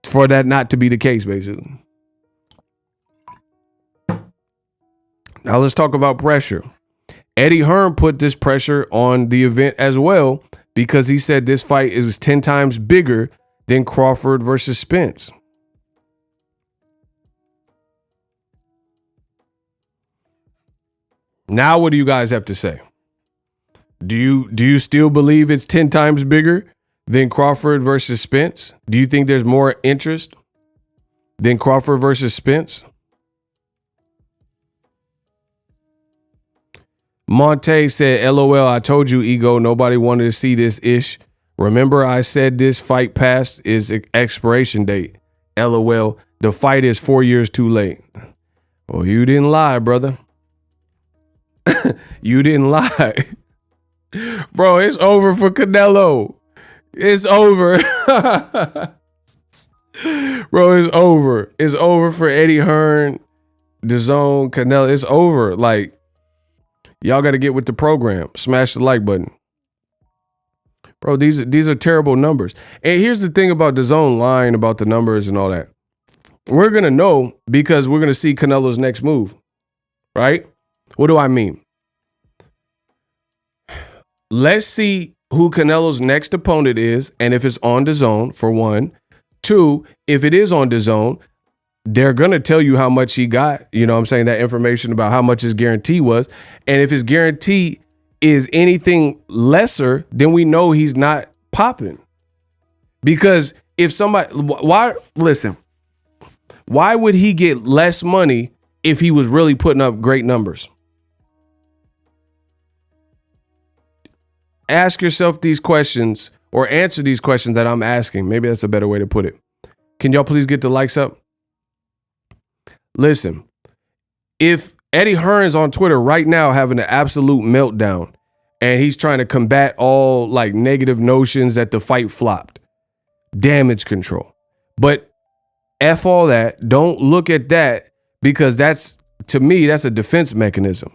for that not to be the case, basically. Now let's talk about pressure. Eddie Hearn put this pressure on the event as well because he said this fight is 10 times bigger than Crawford versus Spence. Now, what do you guys have to say? Do you still believe it's 10 times bigger than Crawford versus Spence? Do you think there's more interest than Crawford versus Spence? Monte said, LOL, I told you, Ego, nobody wanted to see this ish. Remember I said this fight past is expiration date. LOL, the fight is 4 years too late. Well, you didn't lie, brother. You didn't lie. Bro, it's over for Canelo. It's over. Bro, it's over. It's over for Eddie Hearn, DAZN, Canelo. It's over. Like, y'all got to get with the program. Smash the like button. Bro, these are terrible numbers. And here's the thing about DAZN lying about the numbers and all that. We're going to know because we're going to see Canelo's next move, right? What do I mean? Let's see who Canelo's next opponent is and if it's on DAZN, for one. Two, if it is on DAZN, they're going to tell you how much he got, you know what I'm saying, that information about how much his guarantee was. And if his guarantee is anything lesser, then we know he's not popping. Because if somebody, why would he get less money if he was really putting up great numbers? Ask yourself these questions or answer these questions that I'm asking. Maybe that's a better way to put it. Can y'all please get the likes up? Listen, if Eddie Hearn's on Twitter right now having an absolute meltdown and he's trying to combat all like negative notions that the fight flopped, damage control. But F all that. Don't look at that because that's, to me, that's a defense mechanism.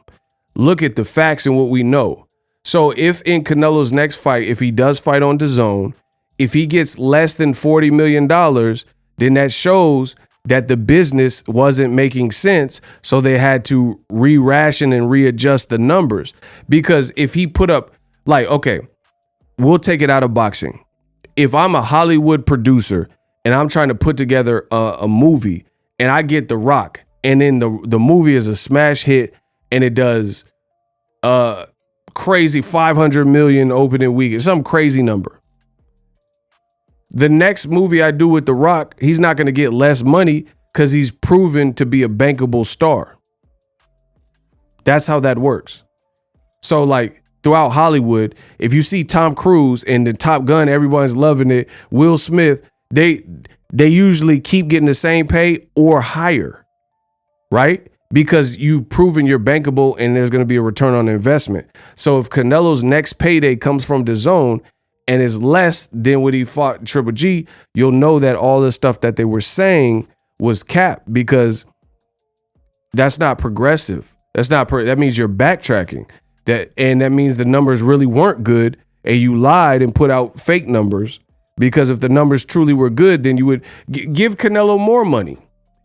Look at the facts and what we know. So if in Canelo's next fight, if he does fight on DAZN, if he gets less than $40 million, then that shows that the business wasn't making sense. So they had to re-ration and readjust the numbers. Because if he put up, like, okay, we'll take it out of boxing. If I'm a Hollywood producer and I'm trying to put together a movie and I get The Rock and then the movie is a smash hit and it does crazy 500 million opening weekend, some crazy number. The next movie I do with The Rock, he's not going to get less money because he's proven to be a bankable star. That's how that works. So like throughout Hollywood, if you see Tom Cruise and the Top Gun, everyone's loving it. Will Smith, they usually keep getting the same pay or higher, right? Because you've proven you're bankable and there's going to be a return on investment. So if Canelo's next payday comes from DAZN and is less than what he fought Triple G, you'll know that all the stuff that they were saying was capped because that's not progressive. That's not that means you're backtracking. And that means the numbers really weren't good and you lied and put out fake numbers, because if the numbers truly were good, then you would give Canelo more money.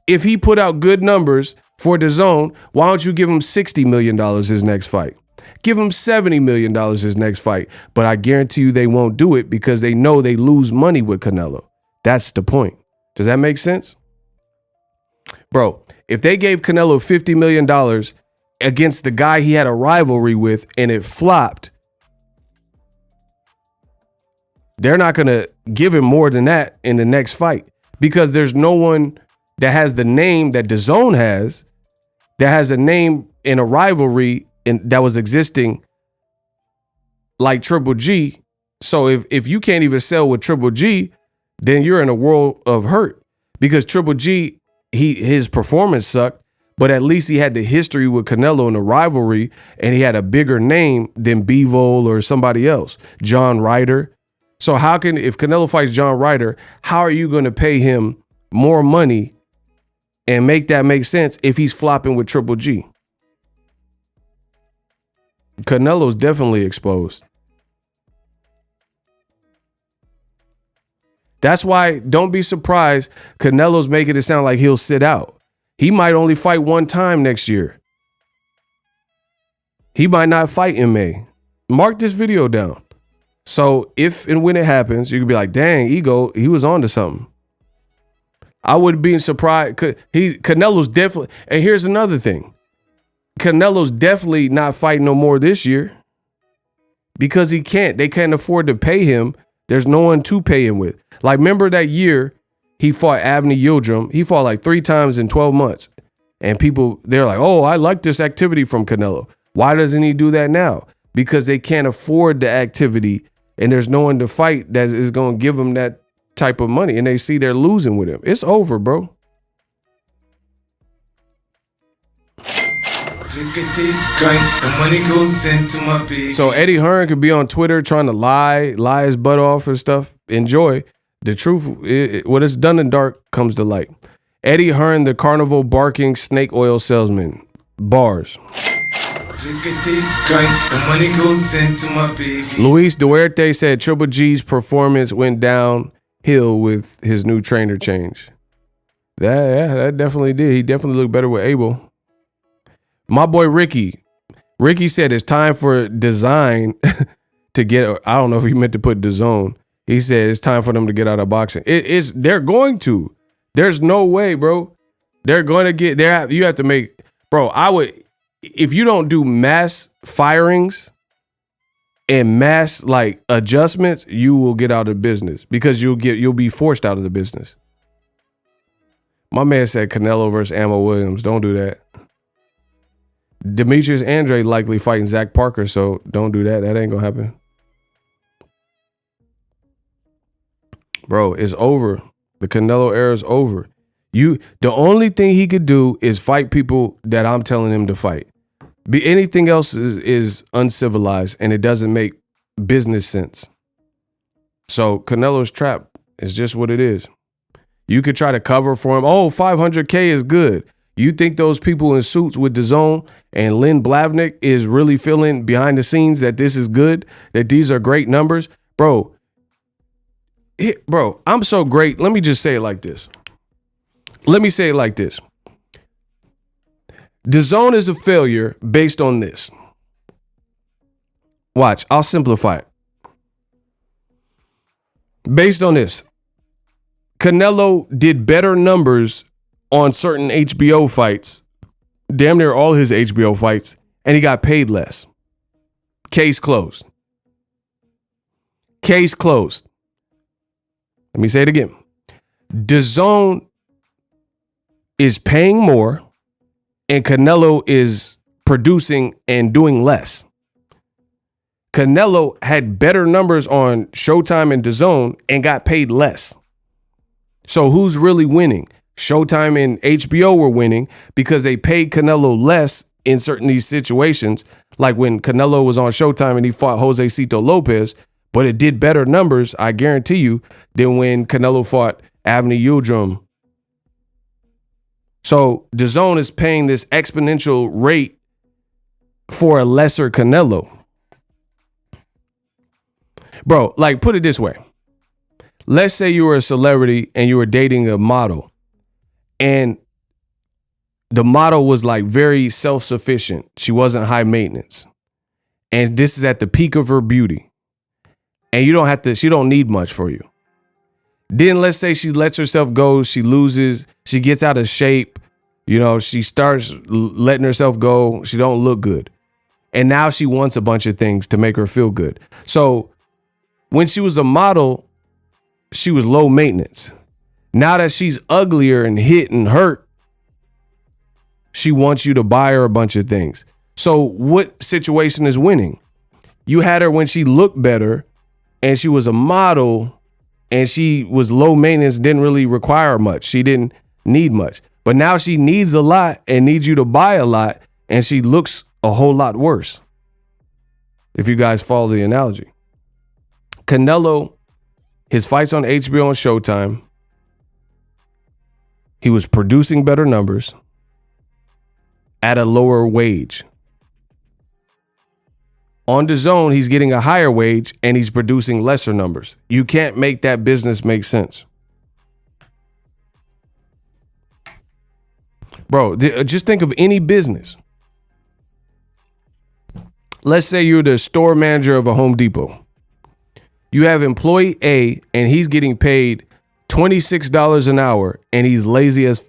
If he put out good numbers for DAZN, why don't you give him $60 million his next fight? Give him $70 million his next fight. But I guarantee you they won't do it because they know they lose money with Canelo. That's the point. Does that make sense? Bro, if they gave Canelo $50 million against the guy he had a rivalry with and it flopped, they're not going to give him more than that in the next fight, because there's no one that has the name that DAZN has, that has a name in a rivalry that was existing like Triple G. So if you can't even sell with Triple G, then you're in a world of hurt, because Triple G, his performance sucked, but at least he had the history with Canelo in the rivalry, and he had a bigger name than Bivol or somebody else, John Ryder. So if Canelo fights John Ryder, how are you going to pay him more money and make that make sense if he's flopping with Triple G? Canelo's definitely exposed. That's why don't be surprised Canelo's making it sound like he'll sit out. He might only fight one time next year. He might not fight in May. Mark this video down. So if and when it happens, you could be like, dang, Ego, he was on to something. I wouldn't be surprised. Canelo's definitely, and here's another thing. Canelo's definitely not fighting no more this year because he can't. They can't afford to pay him. There's no one to pay him with. Like, remember that year he fought Avni Yildirim? He fought like 3 times in 12 months. And people, they're like, oh, I like this activity from Canelo. Why doesn't he do that now? Because they can't afford the activity, and there's no one to fight that is going to give them that type of money. And they see they're losing with him. It's over, bro. So Eddie Hearn could be on Twitter trying to lie his butt off and stuff. Enjoy. The truth, what is done in dark comes to light. Eddie Hearn, the carnival barking snake oil salesman. Bars. Luis Duarte said Triple G's performance went downhill with his new trainer change. That definitely did. He definitely looked better with Abel. My boy Ricky said it's time for design to get. I don't know if he meant to put DAZN. He said it's time for them to get out of boxing. They're going to. There's no way, bro. They're going to get there. You have to make, bro. If you don't do mass firings and mass like adjustments, you will get out of business, because you'll be forced out of the business. My man said Canelo versus Ammo Williams. Don't do that. Demetrius Andre likely fighting Zach Parker, so don't do that. That ain't gonna happen. Bro, it's over. The Canelo era is over. The only thing he could do is fight people that I'm telling him to fight. Anything else is uncivilized, and it doesn't make business sense. So Canelo's trap is just what it is. You could try to cover for him. Oh, 500K is good. You think those people in suits with DAZN and Lynn Blavnik is really feeling behind the scenes that this is good, that these are great numbers? Bro, I'm so great. Let me just say it like this. DAZN is a failure based on this. Watch, I'll simplify it. Based on this, Canelo did better numbers on certain HBO fights, damn near all his HBO fights, and he got paid less. Case closed. Case closed. Let me say it again. DAZN is paying more, and Canelo is producing and doing less. Canelo had better numbers on Showtime and DAZN and got paid less. So who's really winning? Showtime and HBO were winning because they paid Canelo less in certain these situations, like when Canelo was on Showtime and he fought Jose Cito Lopez, but it did better numbers, I guarantee you, than when Canelo fought Avni Yildirim. So DAZN is paying this exponential rate for a lesser Canelo. Bro, like, put it this way. Let's say you were a celebrity and you were dating a model, and the model was like very self-sufficient. She wasn't high maintenance. And this is at the peak of her beauty. And she don't need much for you. Then let's say she lets herself go, she loses, she gets out of shape, she starts letting herself go, she don't look good. And now she wants a bunch of things to make her feel good. So when she was a model, she was low maintenance. Now that she's uglier and hit and hurt, she wants you to buy her a bunch of things. So what situation is winning? You had her when she looked better and she was a model and she was low maintenance, didn't really require much. She didn't need much. But now she needs a lot and needs you to buy a lot, and she looks a whole lot worse. If you guys follow the analogy. Canelo, his fights on HBO and Showtime, he was producing better numbers at a lower wage. On the zone, he's getting a higher wage and he's producing lesser numbers. You can't make that business make sense. Bro, just think of any business. Let's say you're the store manager of a Home Depot. You have employee A and he's getting paid $26 an hour and he's lazy as.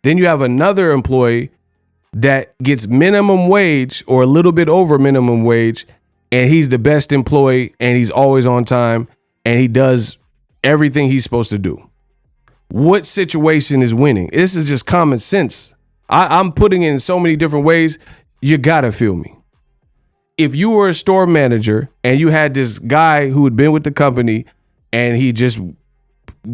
Then you have another employee that gets minimum wage or a little bit over minimum wage, and he's the best employee and he's always on time and he does everything he's supposed to do. What situation is winning? This is just common sense. I'm putting it in so many different ways. You gotta feel me. If you were a store manager and you had this guy who had been with the company and he just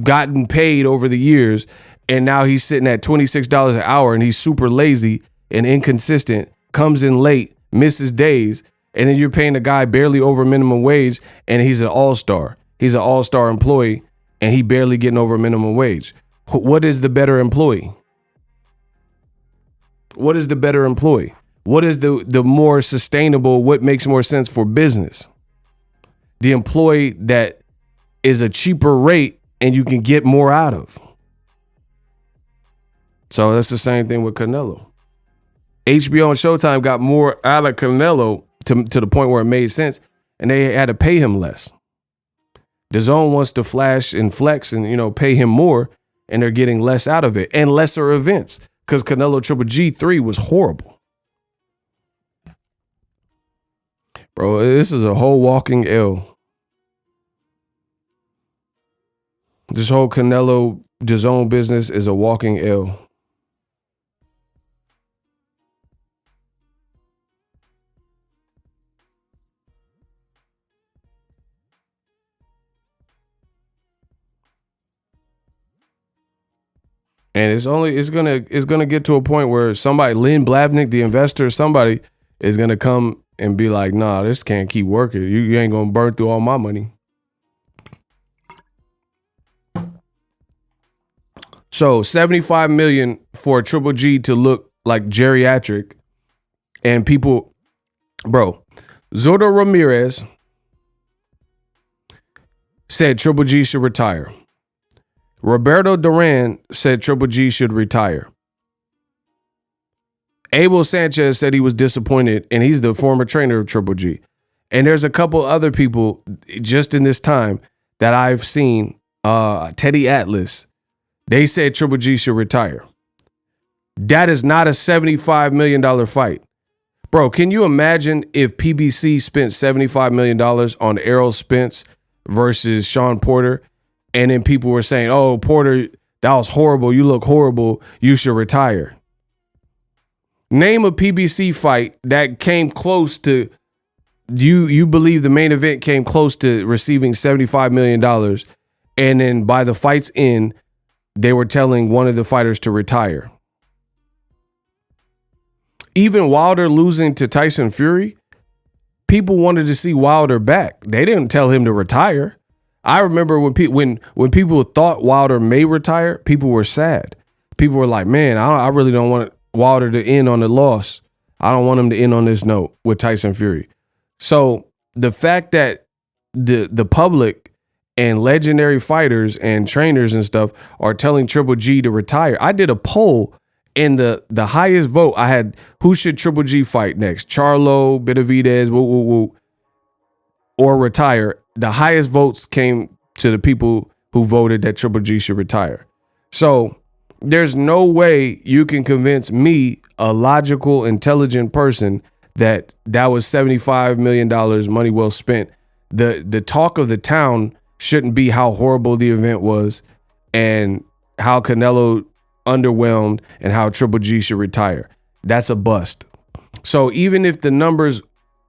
gotten paid over the years, and now he's sitting at $26 an hour and he's super lazy and inconsistent, comes in late, misses days, and then you're paying a guy barely over minimum wage and he's an all-star. He's an all-star employee and he barely getting over minimum wage. What is the better employee? What is the better employee? What is the more sustainable, what makes more sense for business? The employee that is a cheaper rate and you can get more out of. So that's the same thing with Canelo. HBO and Showtime got more out of Canelo to the point where it made sense, and they had to pay him less. The zone wants to flash and flex and, pay him more, and they're getting less out of it and lesser events because Canelo Triple G3 was horrible. Bro, this is a whole walking L. This whole Canelo DAZN business is a walking L. And it's gonna get to a point where somebody, Lynn Blavnik, the investor, somebody is gonna come and be like, nah, this can't keep working. You ain't gonna burn through all my money. So $75 million for a Triple G to look like geriatric, and people, bro, Zordo Ramirez said Triple G should retire. Roberto Duran said Triple G should retire. Abel Sanchez said he was disappointed, and he's the former trainer of Triple G. And there's a couple other people just in this time that I've seen. Teddy Atlas, they said Triple G should retire. That is not a $75 million fight. Bro, can you imagine if PBC spent $75 million on Errol Spence versus Sean Porter? And then people were saying, oh, Porter, that was horrible. You look horrible. You should retire. Name a PBC fight that came close to, you believe the main event came close to receiving $75 million. And then by the fight's end, they were telling one of the fighters to retire. Even Wilder losing to Tyson Fury, people wanted to see Wilder back. They didn't tell him to retire. I remember when people thought Wilder may retire, people were sad. People were like, man, I really don't want Wilder to end on a loss. I don't want him to end on this note with Tyson Fury. So the fact that the public and legendary fighters and trainers and stuff are telling Triple G to retire. I did a poll, and the highest vote I had, who should Triple G fight next? Charlo, Benavidez, or retire. The highest votes came to the people who voted that Triple G should retire. So there's no way you can convince me, a logical, intelligent person, that was $75 million money well spent. The talk of the town shouldn't be how horrible the event was and how Canelo underwhelmed and how Triple G should retire. That's a bust. So even if the numbers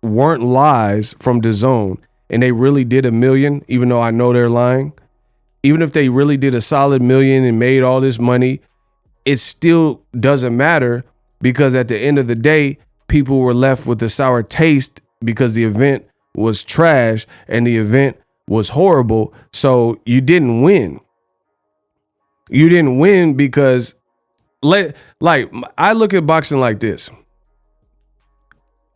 weren't lies from DAZN and they really did $1 million, even though I know they're lying, even if they really did a solid $1 million and made all this money, it still doesn't matter, because at the end of the day, people were left with a sour taste because the event was trash and the event was horrible. So you didn't win. You didn't win because, like, I look at boxing like this.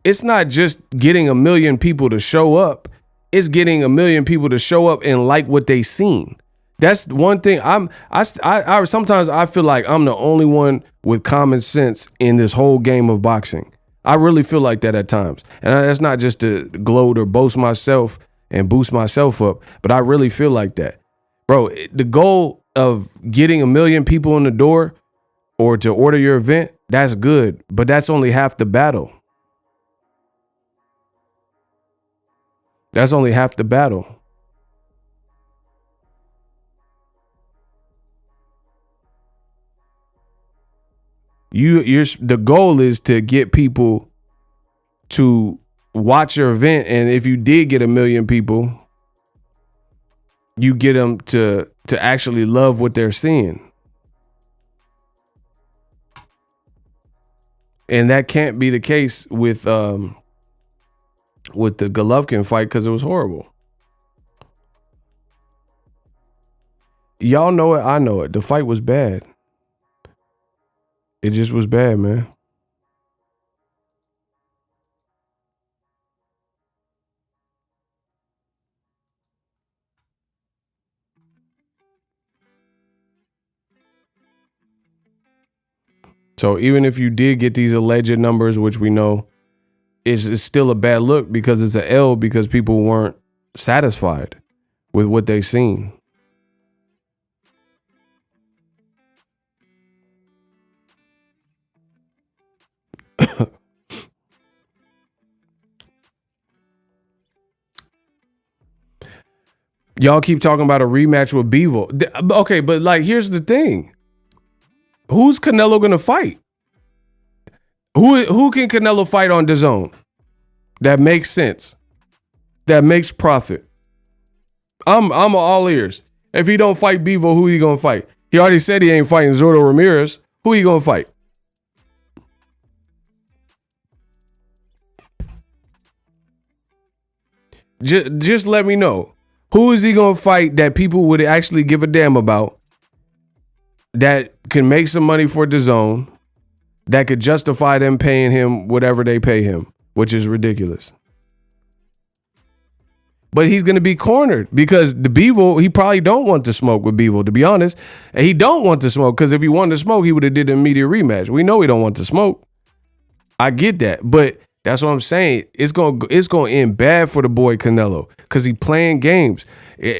It's not just getting 1 million people to show up. It's getting 1 million people to show up and like what they seen. That's one thing. I sometimes I feel like I'm the only one with common sense in this whole game of boxing. I really feel like that at times. And that's not just to gloat or boast myself and boost myself up, but I really feel like that. Bro, the goal of getting 1 million people in the door or to order your event, that's good, but that's only half the battle. That's only half the battle. The goal is to get people to watch your event, and if you did get 1 million people, you get them to actually love what they're seeing. And that can't be the case with the Golovkin fight, because it was horrible. Y'all know it, I know it. The fight was bad. It just was bad, man. So even if you did get these alleged numbers, which we know, it's still a bad look, because it's an L, because people weren't satisfied with what they seen. Y'all keep talking about a rematch with Bivol. Okay, but like, here's the thing. Who's Canelo gonna fight? Who can Canelo fight on DAZN? That makes sense. That makes profit. I'm all ears. If he don't fight Bivol, who he gonna fight? He already said he ain't fighting Zordo Ramirez. Who he gonna fight? Just let me know. Who is he gonna fight that people would actually give a damn about, that can make some money for DAZN, that could justify them paying him whatever they pay him, which is ridiculous. But he's going to be cornered, because the Bivol, he probably don't want to smoke with Bivol, to be honest. And he don't want to smoke, because if he wanted to smoke, he would have did an immediate rematch. We know he don't want to smoke. I get that, but that's what I'm saying. It's going to end bad for the boy Canelo, because he playing games.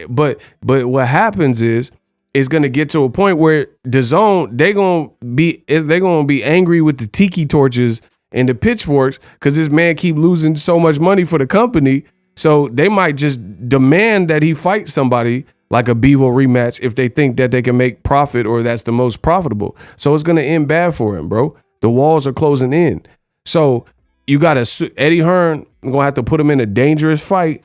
But what happens is, it's going to get to a point where DAZN, they're going to be angry with the tiki torches and the pitchforks, because this man keep losing so much money for the company. So they might just demand that he fight somebody like a Bivol rematch if they think that they can make profit, or that's the most profitable. So it's going to end bad for him, bro. The walls are closing in. So you got Eddie Hearn, going to have to put him in a dangerous fight.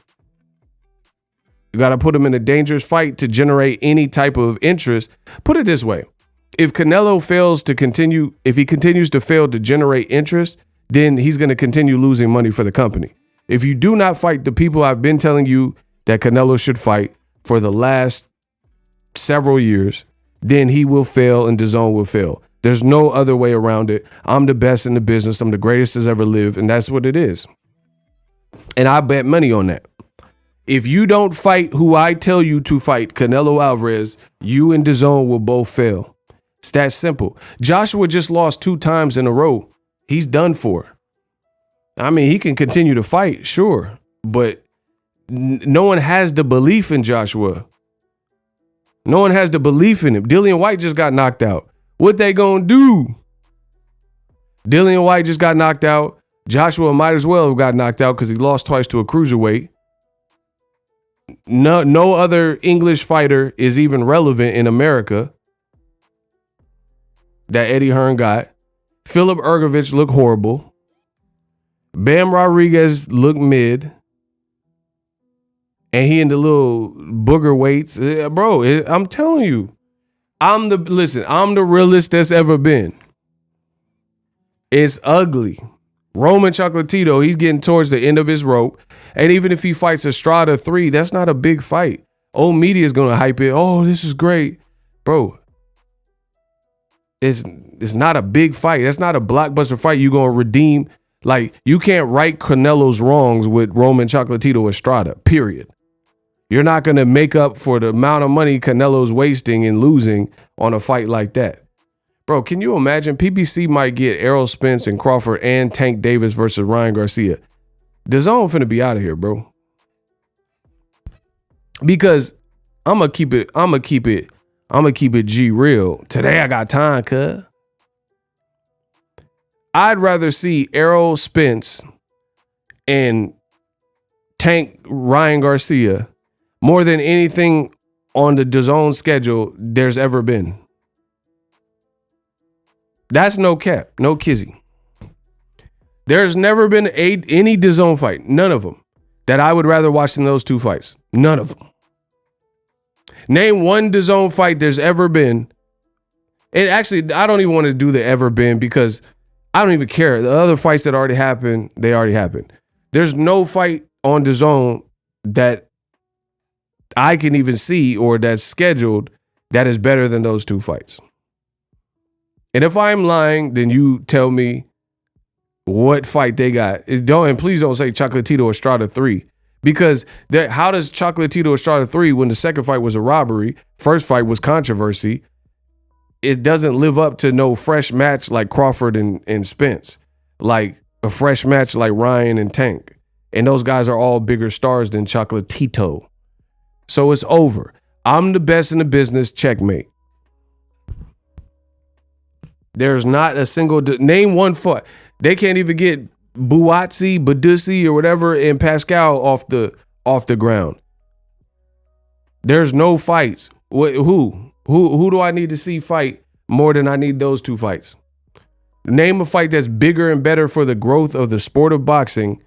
You got to put him in a dangerous fight to generate any type of interest. Put it this way. If Canelo if he continues to fail to generate interest, then he's going to continue losing money for the company. If you do not fight the people I've been telling you that Canelo should fight for the last several years, then he will fail and DAZN will fail. There's no other way around it. I'm the best in the business. I'm the greatest that's ever lived. And that's what it is. And I bet money on that. If you don't fight who I tell you to fight, Canelo Alvarez, you and DAZN will both fail. It's that simple. Joshua just lost 2 times in a row. He's done for. I mean, he can continue to fight, sure. But no one has the belief in Joshua. No one has the belief in him. Dillian White just got knocked out. What they gonna do? Dillian White just got knocked out. Joshua might as well have got knocked out because he lost twice to a cruiserweight. No other English fighter is even relevant in America that Eddie Hearn got. Philip Ergovich looked horrible. Bam Rodriguez looked mid. And he in the little booger weights. Bro, I'm telling you. I'm the realest that's ever been. It's ugly. Roman Chocolatito, he's getting towards the end of his rope. And even if he fights Estrada 3, that's not a big fight. Old media is going to hype it. Oh, this is great. Bro, it's not a big fight. That's not a blockbuster fight you're going to redeem. Like, you can't right Canelo's wrongs with Roman Chocolatito Estrada, period. You're not going to make up for the amount of money Canelo's wasting and losing on a fight like that. Bro, can you imagine? PBC might get Errol Spence and Crawford and Tank Davis versus Ryan Garcia. DAZN finna be out of here, bro. Because I'm gonna keep it G real. Today I got time, cuz. I'd rather see Errol Spence and Tank Ryan Garcia more than anything on the DAZN schedule there's ever been. That's no cap, no kizzy. There's never been any DAZN fight, none of them, that I would rather watch than those 2 fights. None of them. Name one DAZN fight there's ever been. And actually, I don't even want to do the ever been because I don't even care. The other fights that already happened, they already happened. There's no fight on DAZN that I can even see or that's scheduled that is better than those 2 fights. And if I'm lying, then you tell me what fight they got. And please don't say Chocolatito Estrada 3. Because how does Chocolatito Estrada 3, when the second fight was a robbery, first fight was controversy, it doesn't live up to no fresh match like Crawford and Spence, like a fresh match like Ryan and Tank. And those guys are all bigger stars than Chocolatito. So it's over. I'm the best in the business. Checkmate. There's not a single name one fight. They can't even get Badussi or whatever and Pascal off the ground. There's no fights. Who do I need to see fight more than I need those 2 fights? Name a fight that's bigger and better for the growth of the sport of boxing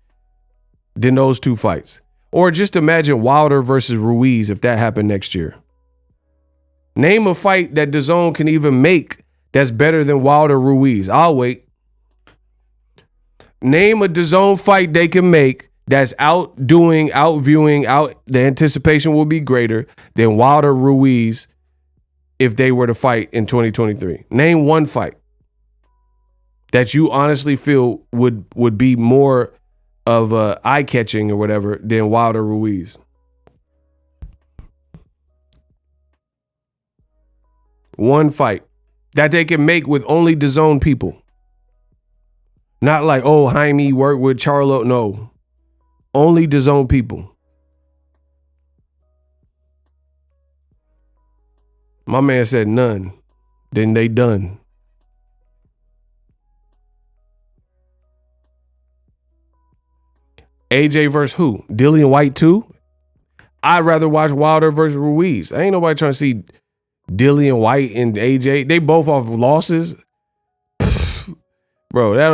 than those 2 fights. Or just imagine Wilder versus Ruiz if that happened next year. Name a fight that DAZN can even make that's better than Wilder Ruiz. I'll wait. Name a DAZN fight they can make that's outviewing, the anticipation will be greater than Wilder Ruiz if they were to fight in 2023. Name one fight that you honestly feel would be more of eye-catching or whatever than Wilder Ruiz. One fight that they can make with only DAZN people. Not like, oh, Jaime worked with Charlo. No. Only DAZN people. My man said none. Then they done. AJ versus who? Dillian White too? I'd rather watch Wilder versus Ruiz. Ain't nobody trying to see Dillian White and AJ. They both off losses. Bro, that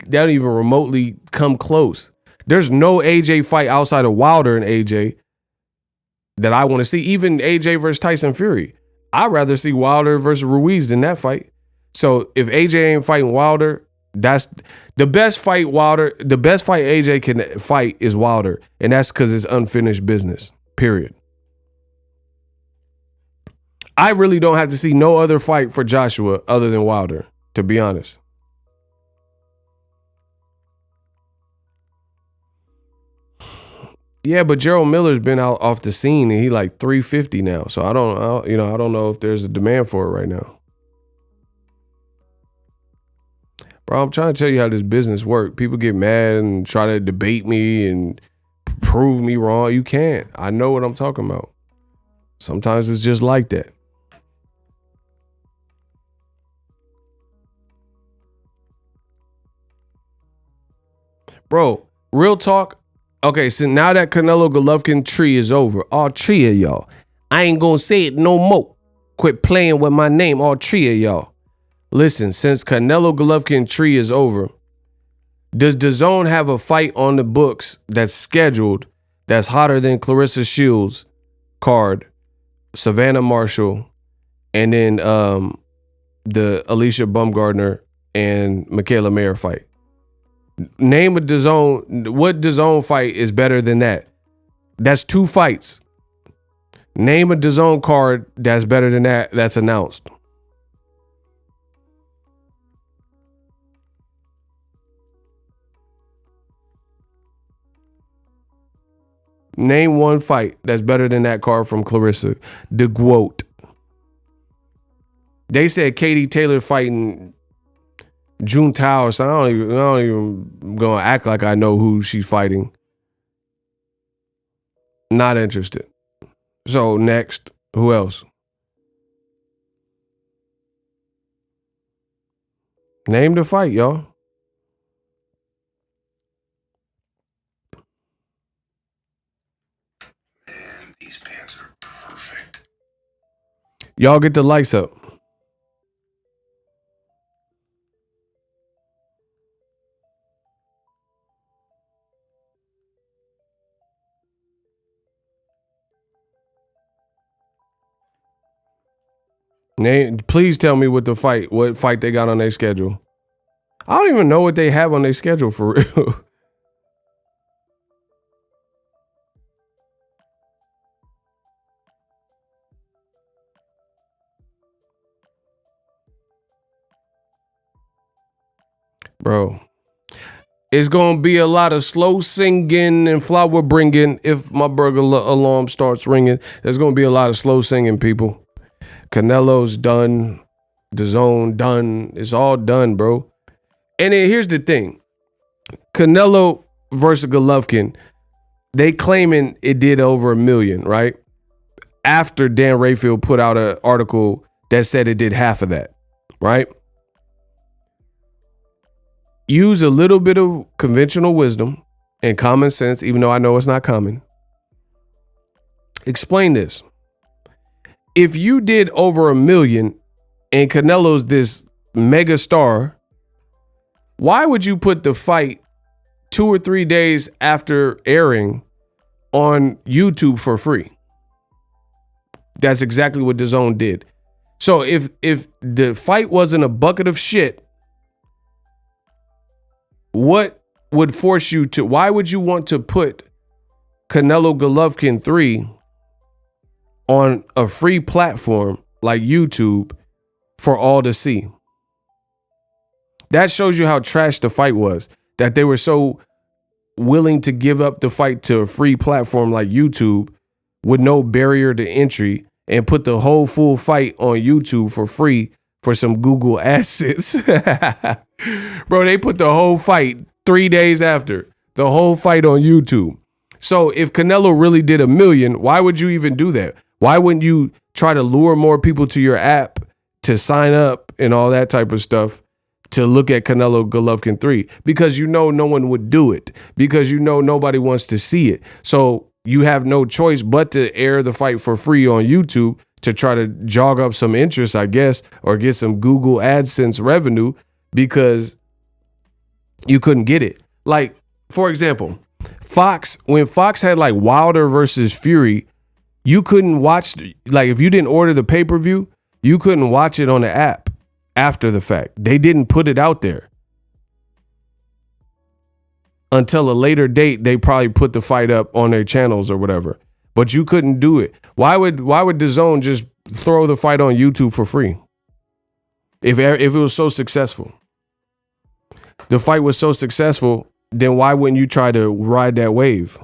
don't even remotely come close. There's no AJ fight outside of Wilder and AJ that I want to see. Even AJ versus Tyson Fury. I'd rather see Wilder versus Ruiz than that fight. So if AJ ain't fighting Wilder, that's the best fight Wilder. The best fight AJ can fight is Wilder. And that's because it's unfinished business. Period. I really don't have to see no other fight for Joshua other than Wilder, to be honest. Yeah, but Gerald Miller's been out off the scene and he like 350 now. So I don't know if there's a demand for it right now. Bro, I'm trying to tell you how this business works. People get mad and try to debate me and prove me wrong. You can't. I know what I'm talking about. Sometimes it's just like that. Bro, real talk. Okay, so now that Canelo Golovkin tree is over, all three of y'all, I ain't gonna say it no more. Quit playing with my name, all three of y'all. Listen, since Canelo Golovkin tree is over, does DAZN have a fight on the books that's scheduled that's hotter than Clarissa Shields' card, Savannah Marshall, and then the Alicia Baumgardner and Michaela Mayer fight? Name a DAZN. What DAZN fight is better than that? That's 2 fights. Name a DAZN card that's better than that that's announced. Name one fight that's better than that card from Clarissa. The GWOAT. They said Katie Taylor fighting June Tao, so I don't even gonna act like I know who she's fighting. Not interested. So next, who else? Name the fight, y'all. Man, these pants are perfect. Y'all get the lights up. Please tell me what fight they got on their schedule. I don't even know what they have on their schedule for real. Bro, it's gonna be a lot of slow singing and flower bringing if my burger alarm starts ringing. There's gonna be a lot of slow singing, people. Canelo's done. DAZN done. It's all done, bro. And then here's the thing. Canelo versus Golovkin, they claiming it did over 1 million, right? After Dan Rayfield put out an article that said it did half of that, right? Use a little bit of conventional wisdom and common sense, even though I know it's not common. Explain this. If you did over 1 million and Canelo's this mega star, why would you put the fight 2 or 3 days after airing on YouTube for free? That's exactly what DAZN did. So if the fight wasn't a bucket of shit, what would force you to, why would you want to put Canelo Golovkin 3 on a free platform like YouTube for all to see? That shows you how trash the fight was, that they were so willing to give up the fight to a free platform like YouTube with no barrier to entry and put the whole full fight on YouTube for free for some Google AdSense. Bro, they put the whole fight 3 days after, the whole fight on YouTube. So if Canelo really did 1 million, why would you even do that? Why wouldn't you try to lure more people to your app to sign up and all that type of stuff to look at Canelo Golovkin 3? Because you know no one would do it, because you know nobody wants to see it. So you have no choice but to air the fight for free on YouTube to try to jog up some interest, I guess, or get some Google AdSense revenue, because you couldn't get it. Like, for example, Fox, when Fox had like Wilder versus Fury, you couldn't watch, like if you didn't order the pay-per-view, you couldn't watch it on the app after the fact. They didn't put it out there until a later date. They probably put the fight up on their channels or whatever, but you couldn't do it. Why would DAZN just throw the fight on YouTube for free. If it was so successful, the fight was so successful, then why wouldn't you try to ride that wave?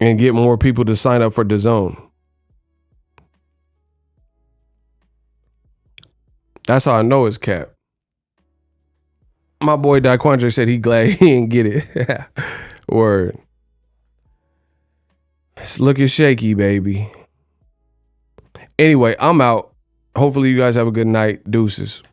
And get more people to sign up for DAZN. That's how I know it's cap. My boy Daquandre said he glad he didn't get it. Word. It's looking shaky, baby. Anyway, I'm out. Hopefully you guys have a good night. Deuces.